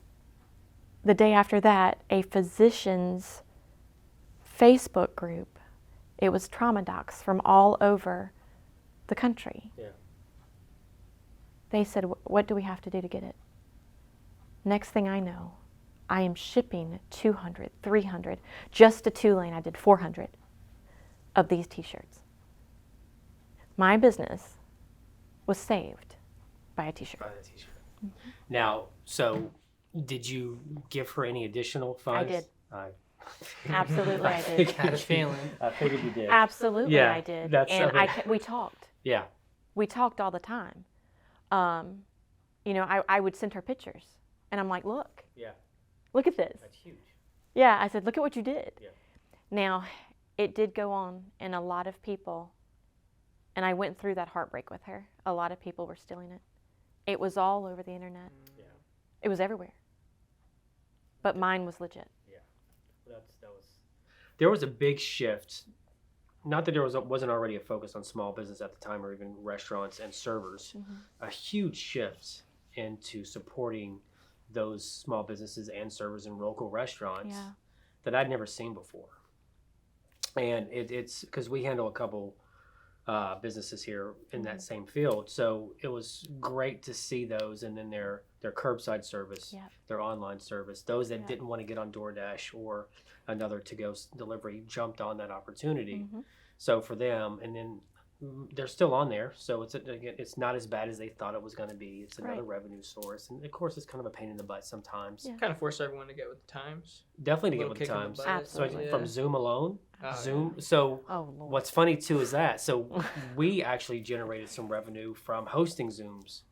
The day after that, a physician's Facebook group. It was trauma docs from all over the country. Yeah. They said, what do we have to do to get it? Next thing I know, I am shipping 200, 300. Just to Tulane, I did 400 of these T-shirts. My business was saved by a T-shirt. By the T-shirt. Now, so did you give her any additional funds? I did. Absolutely, I did. Had a feeling. I figured you did. Absolutely, Yeah, I did. that's And something. we talked. Yeah. We talked all the time. I would send her pictures, and I'm like, look at this. That's huge. Yeah, I said, look at what you did. Yeah. Now, it did go on, and a lot of people, and I went through that heartbreak with her. A lot of people were stealing it. It was all over the internet. Yeah. It was everywhere. But mine was legit. There was a big shift. Not that there wasn't already a focus on small business at the time, or even restaurants and servers. Mm-hmm. A huge shift into supporting those small businesses and servers in local restaurants that I'd never seen before. And it's because we handle a couple businesses here in that same field, so it was great to see those, and then their curbside service, their online service. Those that didn't want to get on DoorDash or another to-go delivery jumped on that opportunity. So for them, and then they're still on there, so it's not as bad as they thought it was going to be. It's another revenue source, and of course it's kind of a pain in the butt sometimes. Kind of forced everyone to get with the times. Definitely to get with the kick in the times. butt. Absolutely. So from Zoom alone, Zoom. Yeah. So Oh, Lord. what's funny too is that we actually generated some revenue from hosting Zooms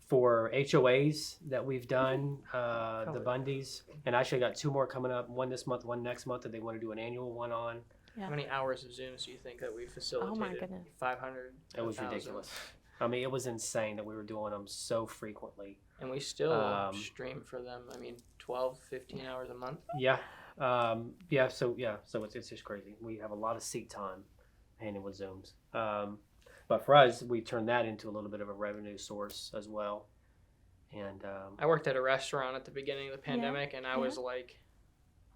for HOAs that we've done, the Bundys, and actually got 2 more coming up. One this month, one next month that they want to do an annual one on. How many hours of Zooms do you think that we facilitated? Oh my goodness. 500. It was 1,000. ridiculous. I mean, it was insane that we were doing them so frequently. And we still stream for them. I mean, 12, 15 hours a month. Yeah. So it's just crazy. We have a lot of seat time handling with Zooms. But for us, we turned that into a little bit of a revenue source as well. And I worked at a restaurant at the beginning of the pandemic, and I was like,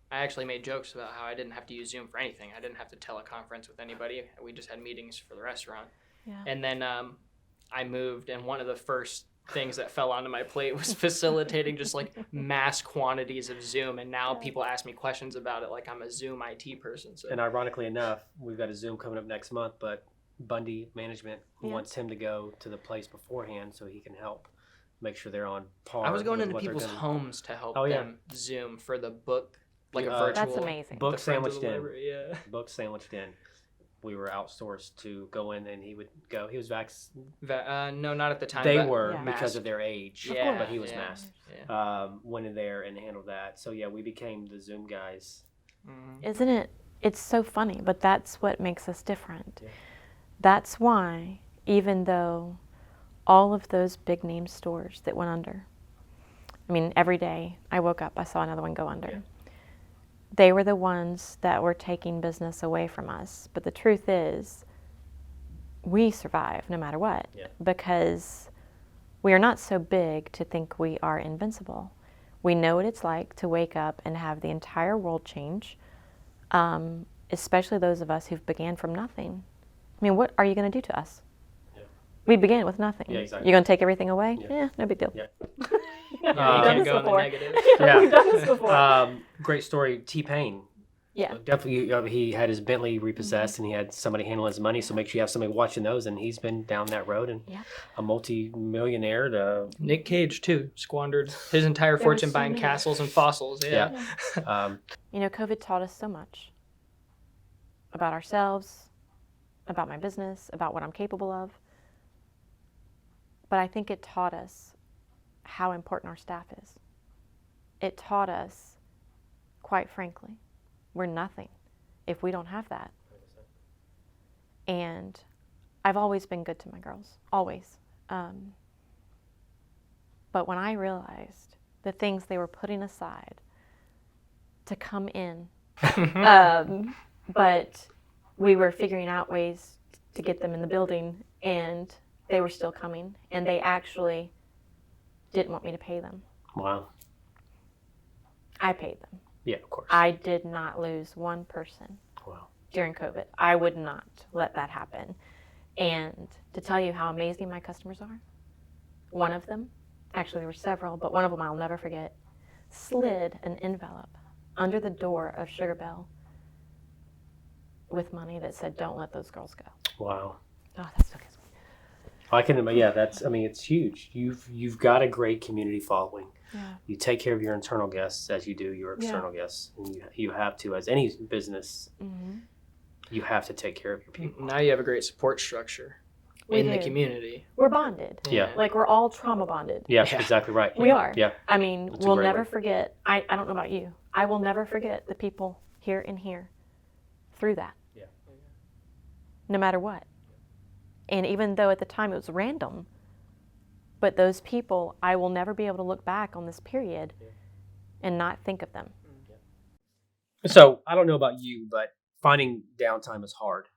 I actually made jokes about how I didn't have to use Zoom for anything. I didn't have to teleconference with anybody. We just had meetings for the restaurant. Yeah. And then I moved, and one of the first things that fell onto my plate was facilitating just like mass quantities of Zoom. And now people ask me questions about it like I'm a Zoom IT person. So. And ironically enough, we've got a Zoom coming up next month, but Bundy management wants him to go to the place beforehand so he can help make sure they're on par. I was going with into what they're people's gonna- homes to help Oh, yeah. them Zoom for the book, like a Yeah, virtual. That's amazing. Book the Friends of sandwiched the in. Library, yeah. Book sandwiched in. We were outsourced to go in, and he would go. He was No, not at the time. They but were Yeah. because masked. of their age, Yeah, but he was yeah, masked. yeah. Went in there and handled that. So yeah, we became the Zoom guys. Isn't it? It's so funny, but that's what makes us different. Yeah. That's why, even though all of those big name stores that went under, I mean, every day I woke up, I saw another one go under. Yeah. They were the ones that were taking business away from us. But the truth is, we survive no matter what, Yeah. because we are not so big to think we are invincible. We know what it's like to wake up and have the entire world change, especially those of us who've began from nothing. I mean, what are you going to do to us? Yeah. We began with nothing. Yeah, exactly. You're going to take everything away? Yeah. No big deal. Yeah. You can't go in the negative. We've done this before. Great story. T-Pain. Yeah. Definitely, he had his Bentley repossessed, and he had somebody handle his money. So make sure you have somebody watching those. And he's been down that road and a multi-millionaire. To Nick Cage too squandered his entire fortune buying castles and fossils. Yeah. COVID taught us so much about ourselves, about my business, about what I'm capable of. But I think it taught us how important our staff is. It taught us, quite frankly, we're nothing if we don't have that. And I've always been good to my girls, always. But when I realized the things they were putting aside to come in, but we were figuring out ways to get them in the building, and they were still coming, and they actually didn't want me to pay them. Wow. I paid them. Yeah, of course. I did not lose one person during COVID. I would not let that happen. And to tell you how amazing my customers are, one of them, actually there were several, but one of them I'll never forget, slid an envelope under the door of SugarBelle with money that said, "Don't let those girls go." Wow. Oh, that still gives me. I can imagine. Yeah, it's huge. You've got a great community following. Yeah. You take care of your internal guests as you do your external guests, and you have to, as any business, you have to take care of your people. Now you have a great support structure in the community. We're bonded. Yeah. Like we're all trauma bonded. Yeah, exactly right. We are. Yeah. I mean, That's a we'll great never way. forget. I don't know about you. I will never forget the people here and here through that. Yeah. No matter what. And even though at the time it was random, but those people, I will never be able to look back on this period and not think of them. So I don't know about you, but finding downtime is hard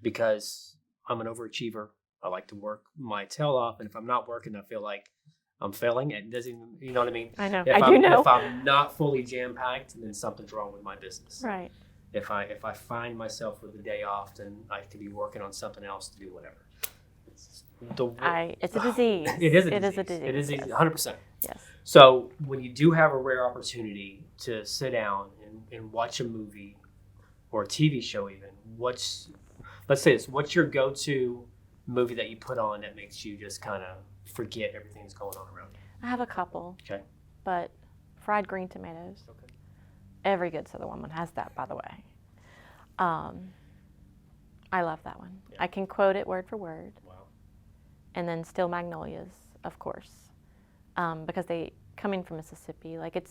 because I'm an overachiever. I like to work my tail off, and if I'm not working, I feel like I'm failing. It doesn't even, you know what I mean? I know. If I do know. If I'm not fully jam packed, then something's wrong with my business. Right. If I find myself with a day off, then I could be working on something else to do whatever. It's a disease. It is a disease. It is 100%. Yes. So when you do have a rare opportunity to sit down and watch a movie or a TV show, even let's say this, what's your go-to movie that you put on that makes you just kind of forget everything that's going on around you? I have a couple. Okay. But fried green tomatoes. Okay. Every good Southern woman has that, by the way. I love that one. Yeah. I can quote it word for word. Wow. And then Still Magnolias, of course, because they coming from Mississippi. Like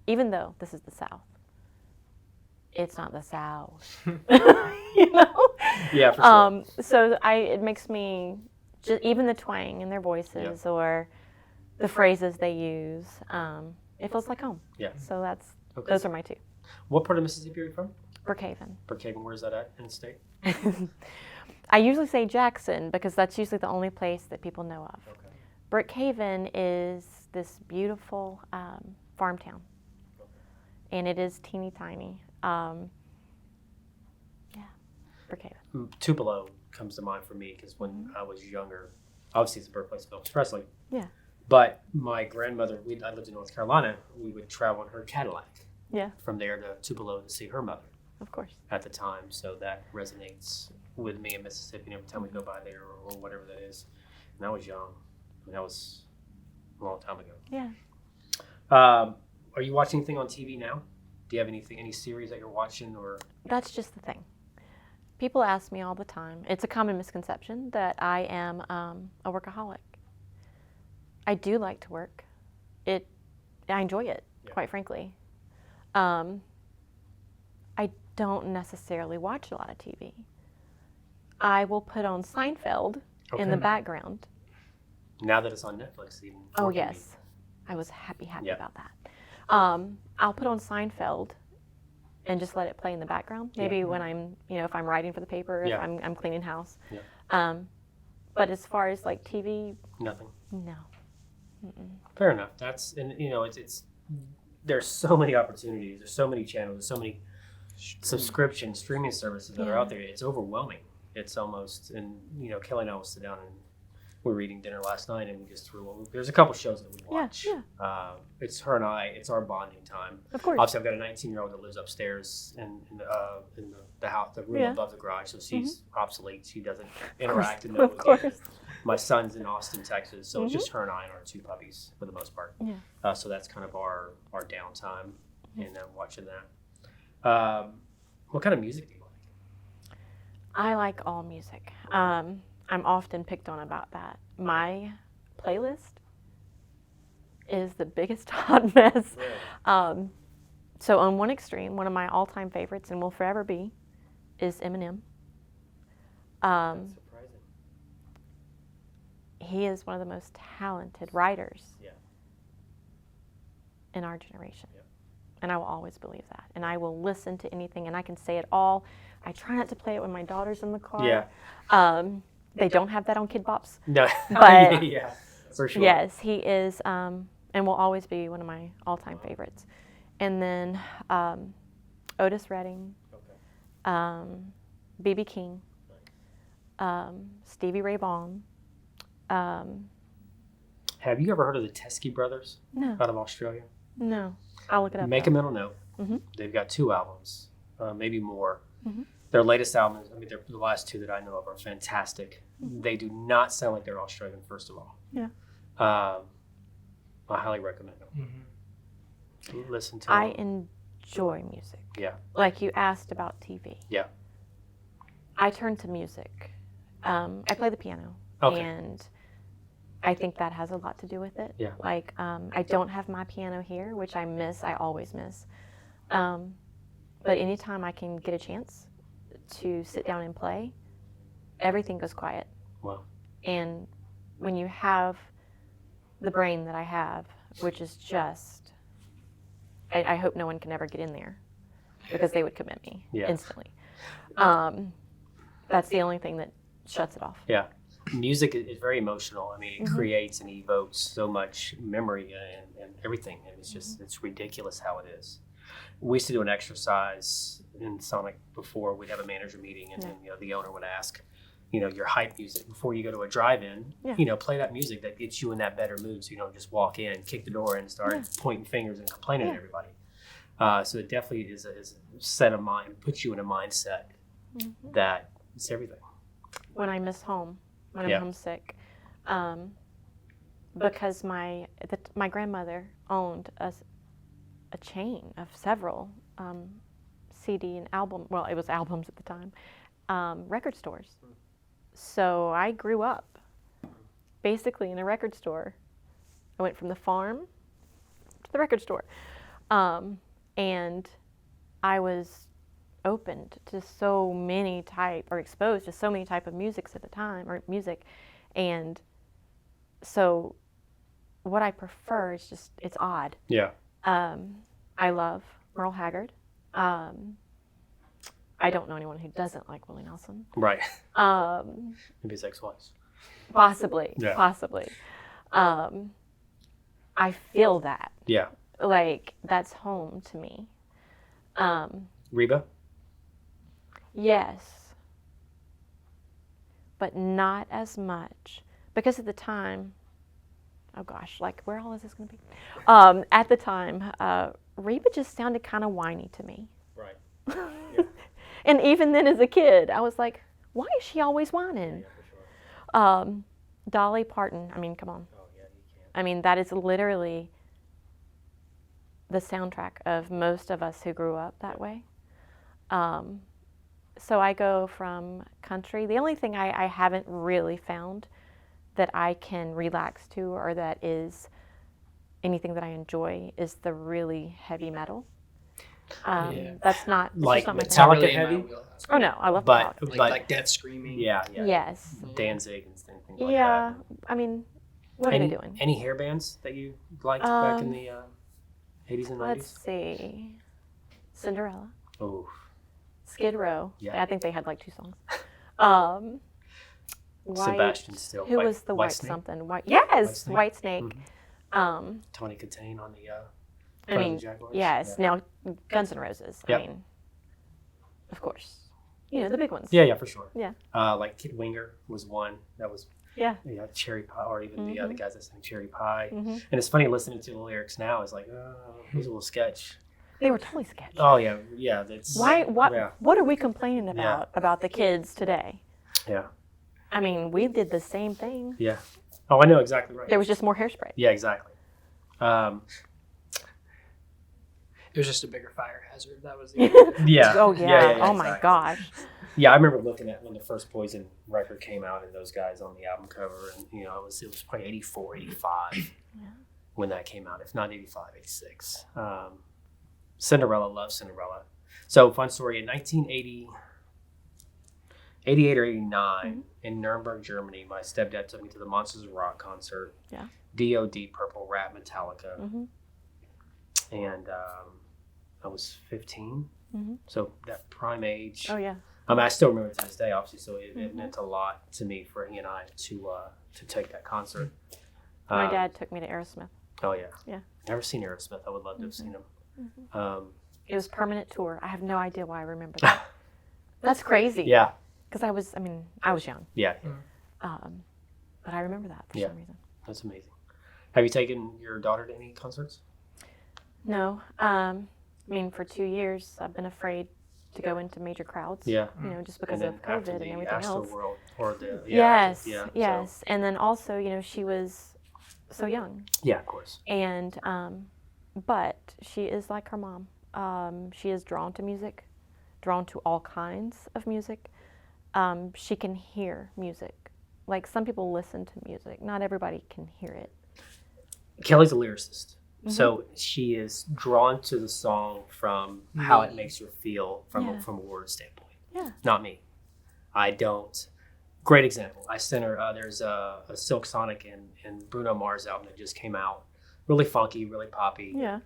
even though this is the South, it's not the South. You know. Yeah, for sure. So it makes me even the twang in their voices or the phrases they use. It feels like home. Yeah. So those are my two. What part of Mississippi are you from? Brookhaven. Brookhaven. Where's that at in the state? I usually say Jackson because that's usually the only place that people know of. Okay. Brookhaven is this beautiful farm town, and it is teeny tiny. Brookhaven. Tupelo comes to mind for me because when I was younger, obviously it's the birthplace of Elvis Presley. Yeah. But my grandmother, I lived in North Carolina, we would travel in her Cadillac. Yeah. From there to Tupelo to see her mother. Of course. At the time, so that resonates with me in Mississippi every time we go by there or whatever that is. And I was young. I mean, that was a long time ago. Yeah. Are you watching anything on TV now? Do you have any series that you're watching or? That's just the thing. People ask me all the time. It's a common misconception that I am a workaholic. I do like to work. I enjoy it, quite frankly. I don't necessarily watch a lot of TV. I will put on Seinfeld in the background. Now that it's on Netflix, even. Oh, more yes. I was happy about that. I'll put on Seinfeld and just let it play in the background. Maybe when I'm, if I'm writing for the paper, if I'm cleaning house. Yeah. But as far as like TV, Nothing. no. Fair enough. That's, and it's there's so many opportunities. There's so many channels. There's so many subscription streaming services that are out there. It's overwhelming. It's almost, and Kelly and I will sit down and we were eating dinner last night and we just threw. There's a couple shows that we watch. Yeah. It's her and I. It's our bonding time. Of course. Obviously, I've got a 19-year-old that lives upstairs in the house, the room above the garage. So she's obsolete. She doesn't interact and know. Of course. My son's in Austin, Texas, so it's just her and I and our 2 puppies for the most part. Yeah. So that's kind of our downtime and watching that. What kind of music do you like? I like all music. I'm often picked on about that. My playlist is the biggest hot mess. Really? So on one extreme, one of my all-time favorites, and will forever be, is Eminem. That's surprising. He is one of the most talented writers Yeah. in our generation. Yeah. And I will always believe that. And I will listen to anything, and I can say it all. I try not to play it when my daughter's in the car. Yeah. They don't have that on Kid Bops. No. But yeah, for sure. yes, he is, and will always be one of my all-time favorites. And then Otis Redding, Okay. B.B. King, Stevie Ray Vaughan. Have you ever heard of the Teskey Brothers No, out of Australia? no. I'll look it up. Make a mental note. Mhm. They've got 2 albums, maybe more. Mhm. Their latest albums, the last 2 that I know of are fantastic. They do not sound like they're Australian, first of all. Yeah. I highly recommend them. Listen to I them. enjoy music. Yeah. Like you asked about TV. Yeah. I turn to music. I play the piano. Okay. And I think that has a lot to do with it. Yeah. Like, I don't have my piano here, which I miss. I always miss. But anytime I can get a chance to sit down and play, everything goes quiet. Wow. And when you have the brain that I have, which is just, I hope no one can ever get in there because they would commit me instantly. That's the only thing that shuts it off. Yeah. Music is very emotional. I mean, it creates and evokes so much memory and everything. And it's just, it's ridiculous how it is. We used to do an exercise in Sonic before. We'd have a manager meeting and then, the owner would ask, your hype music before you go to a drive-in, play that music that gets you in that better mood so you don't just walk in, kick the door in and start pointing fingers and complaining at everybody. So it definitely is a set of mind, puts you in a mindset that it's everything. When I miss home, when I'm homesick, because my grandmother owned a chain of several CD and album, well, it was albums at the time, record stores. So I grew up basically in a record store. I went from the farm to the record store. And I was opened to so many exposed to so many type of musics at the time, and so what I prefer is just, it's odd. Yeah. I love Merle Haggard. I don't know anyone who doesn't like Willie Nelson. Right. Maybe his ex-wives. Possibly. Yeah. Possibly. I feel that. Yeah. Like, that's home to me. Reba? Yes. But not as much. Because at the time, oh gosh, like, where all is this going to be? At the time, Reba just sounded kind of whiny to me. Right. And even then as a kid, I was like, why is she always whining? Yeah, for sure. Dolly Parton, I mean, come on. Oh, yeah, you can't. I mean, that is literally the soundtrack of most of us who grew up that way. So I go from country. The only thing I haven't really found that I can relax to, or that is anything that I enjoy, is the really heavy metal. That's not Like my It's not Metallica really in my heavy? wheelhouse. Oh no, I love But, Metallica. Like death screaming. yeah. Yes. Danzig and things like Yeah. that. I mean, what are they doing? Any hair bands that you liked back in the 80s and 90s? Let's see. Cinderella, Oh, Skid Row. Yeah. I think they had like 2 songs. White, Sebastian Still. Who was the White Snake? something? White. Yes, White White Snake. Tony Katane on the I mean, Jaguars. yes. Yeah. Now, Guns N' Roses. Yep. I mean, of course. The big ones. Yeah, for sure. Yeah. Like Kid Winger was one that was. Yeah. Cherry Pie, or even the guys that sang Cherry Pie. Mm-hmm. And it's funny listening to the lyrics now. It's like, oh, here's a little sketch. They were totally sketchy. Oh yeah. That's Why? What? Yeah. What are we complaining about the kids today? Yeah. I mean, we did the same thing. Yeah. Oh, I know exactly right. There was just more hairspray. Yeah, exactly. It was just a bigger fire hazard. That was the Yeah. Oh yeah. Oh exactly. my gosh. Yeah, I remember looking at when the first Poison record came out and those guys on the album cover, and it was probably 84, 85 when that came out, if not 85, 86. Cinderella, love Cinderella. So, fun story, in 1980, 88 or 89, in Nuremberg, Germany, my stepdad took me to the Monsters of Rock concert. Yeah. D.O.D., Purple, Rat, Metallica. Mm-hmm. And I was 15. Mm-hmm. So, that prime age. Oh yeah. I still remember it to this day, obviously, so it meant a lot to me for he and I to take that concert. My dad took me to Aerosmith. Oh, yeah. Yeah. Never seen Aerosmith. I would love to have seen him. It was permanent tour. I have no idea why I remember that. That's crazy. Yeah. Because I was young. Yeah. But I remember that for some reason. That's amazing. Have you taken your daughter to any concerts? No. For 2 years, I've been afraid to go into major crowds. Yeah. Just because And of then after COVID the and everything else. Astroworld or the Yes. yeah, Yes. so- And then also, she was so young. yeah, of course. And but she is like her mom. She is drawn to music, drawn to all kinds of music. She can hear music. Like some people listen to music. Not everybody can hear it. Kelly's a lyricist. So she is drawn to the song from how it makes her feel from a word standpoint. Yeah. Not me. I don't. Great example. I sent her, there's a Silk Sonic and Bruno Mars album that just came out. Really funky, really poppy. Yeah.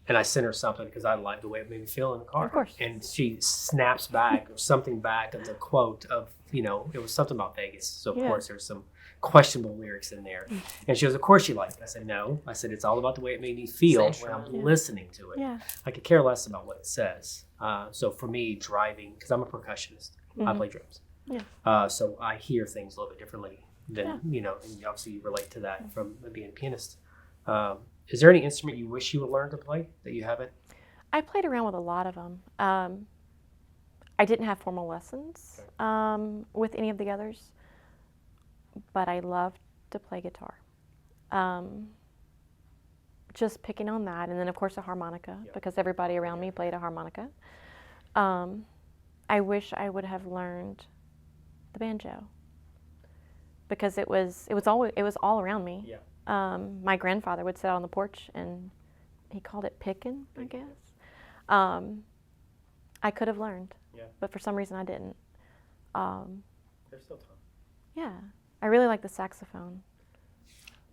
And I sent her something because I liked the way it made me feel in the car. Of course. And she snaps back or something back of the quote of, it was something about Vegas. So, of course, there's some questionable lyrics in there. And she goes, of course you like it. I said, no. I said, it's all about the way it made me feel when I'm listening to it. Yeah. I could care less about what it says. So for me, driving, because I'm a percussionist, I play drums. Yeah. So I hear things a little bit differently than, and obviously you relate to that from being a pianist. Is there any instrument you wish you would learn to play that you haven't? I played around with a lot of them. I didn't have formal lessons with any of the others, but I loved to play guitar. Just picking on that, and then of course a harmonica, because everybody around me played a harmonica. I wish I would have learned the banjo, because it was all around me. Yeah. My grandfather would sit on the porch and he called it picking, I guess. I could have learned, but for some reason I didn't. There's still time. Yeah, I really like the saxophone.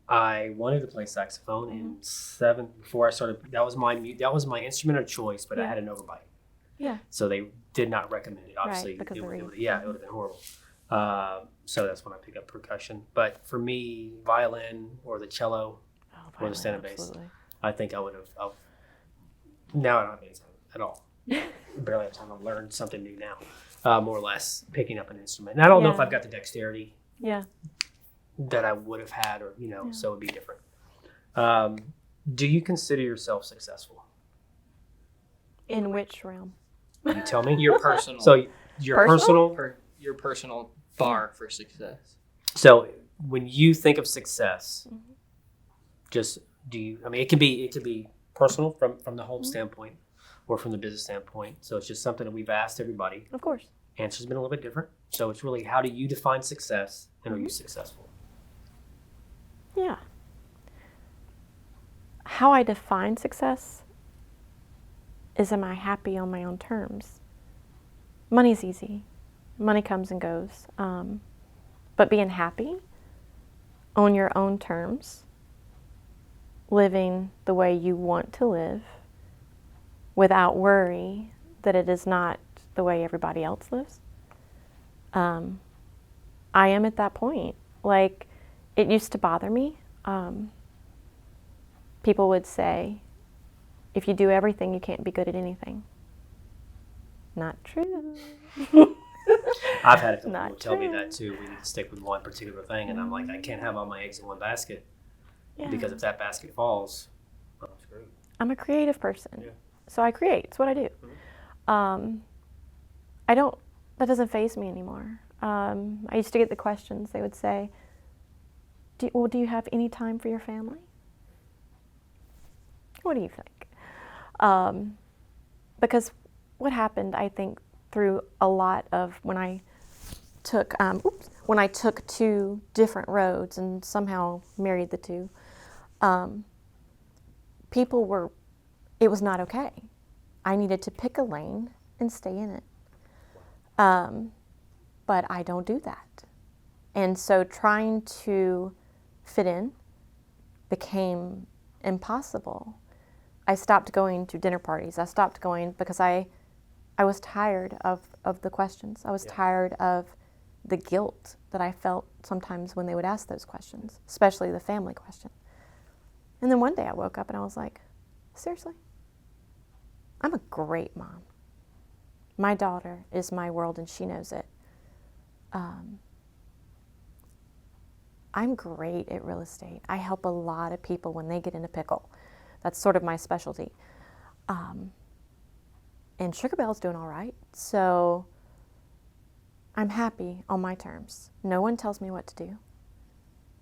I wanted to play saxophone in seventh before I started. That was my instrument of choice, but I had an overbite. Yeah. So they did not recommend it. Obviously, because it of the would ring. have been horrible. So that's when I picked up percussion. But for me, violin or the cello or the standard bass, absolutely. I think I would have. Now I don't have any time at all. Barely have time to learn something new now. More or less picking up an instrument. And I don't know if I've got the dexterity Yeah. that I would have had, or so it'd be different. Do you consider yourself successful? In which realm? Can you tell me? Your personal. So your Personal? Your personal bar for success. So when you think of success, just it could be personal from the home standpoint or from the business standpoint. So it's just something that we've asked everybody. Of course. Answer's been a little bit different. So it's really, how do you define success, and are you successful? Yeah. How I define success is, am I happy on my own terms? Money's easy. Money comes and goes. But being happy on your own terms, living the way you want to live without worry that it is not the way everybody else lives. I am at that point. Like, it used to bother me people would say, if you do everything, you can't be good at anything. Not true. I've had a couple Not people tell me true. that too. We need to stick with one particular thing, and I'm like, I can't have all my eggs in one basket because if that basket falls, I'm screwed. I'm a creative person, Yeah. so I create. It's what I do. That doesn't faze me anymore. I used to get the questions. They would say, do you have any time for your family? What do you think? Because what happened, I think, through a lot of when I took 2 different roads and somehow married the 2, it was not okay. I needed to pick a lane and stay in it. But I don't do that. And so trying to fit in became impossible. I stopped going to dinner parties. I stopped going because I was tired of the questions. I was tired of the guilt that I felt sometimes when they would ask those questions, especially the family question. And then one day I woke up and I was like, seriously? I'm a great mom. My daughter is my world and she knows it. I'm great at real estate. I help a lot of people when they get in a pickle. That's sort of my specialty. And SugarBelle's doing all right. So I'm happy on my terms. No one tells me what to do.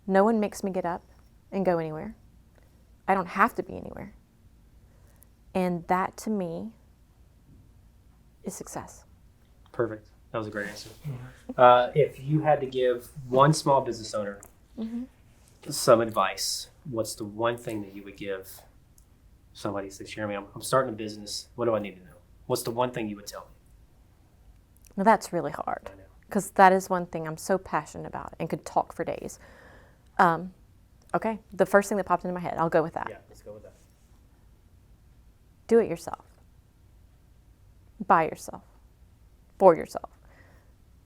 No one makes me get up and go anywhere. I don't have to be anywhere. And that to me is success. Perfect. That was a great answer. If you had to give one small business owner some advice, what's the one thing that you would give somebody who says, Cherimie, I'm starting a business. What do I need to know? What's the one thing you would tell me? Now that's really hard I know. because that is one thing I'm so passionate about and could talk for days. Okay, the first thing that popped into my head, I'll go with that. Yeah, let's go with that. Do it yourself. By yourself. For yourself.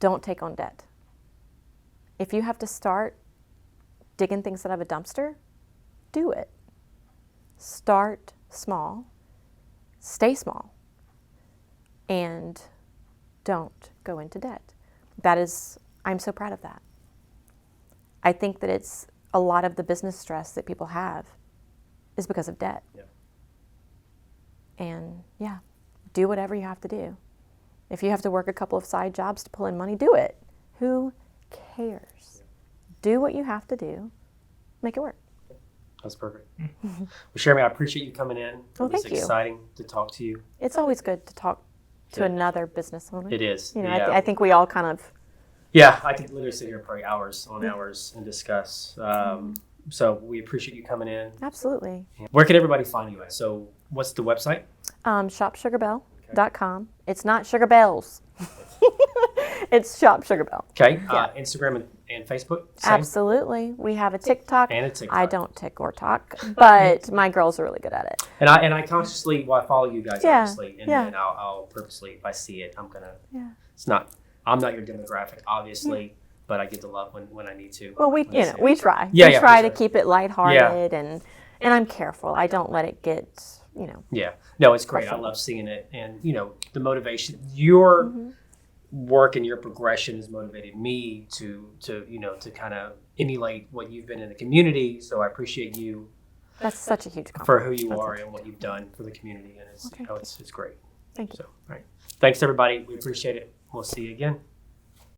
Don't take on debt. If you have to start digging things out of a dumpster, do it. Start small. Stay small. And don't go into debt. I'm so proud of that. I think that it's a lot of the business stress that people have is because of debt. Yeah. And yeah, do whatever you have to do. If you have to work a couple of side jobs to pull in money, do it. Who cares? Yeah. Do what you have to do. Make it work. That's perfect. Well, Cherimie, I appreciate you coming in. Well, It's thank you. exciting to talk to you. It's always good to talk to another business owner. It is. You know, yeah. I think we all kind of. Yeah, I could literally sit here probably hours on hours and discuss. So we appreciate you coming in. Absolutely. Where can everybody find you at? So what's the website? ShopSugarBelle.com. It's not SugarBelle's. It's Shop SugarBelle. Okay. Yeah. Instagram and Facebook? Same? Absolutely. We have a TikTok. And a TikTok. I don't tick or talk, but my girls are really good at it. And I consciously, I follow you guys, Yeah, obviously. And yeah. then I'll purposely, if I see it, I'm going to, Yeah. I'm not your demographic, obviously, but I get the love when I need to. Well, we when I see it. we try. Yeah, we yeah, try for to sure. keep it lighthearted and I'm careful. I don't let it get, Yeah. No, it's great. I Pressure. love seeing it. And, the motivation, your work and your progression has motivated me to kind of emulate what you've been in the community. So I appreciate you That's such a huge compliment. for who you That's are such a and what you've done for the community. And it's, Well, thank it's great. Thank you. So, all right. Thanks, everybody. We appreciate it. We'll see you again.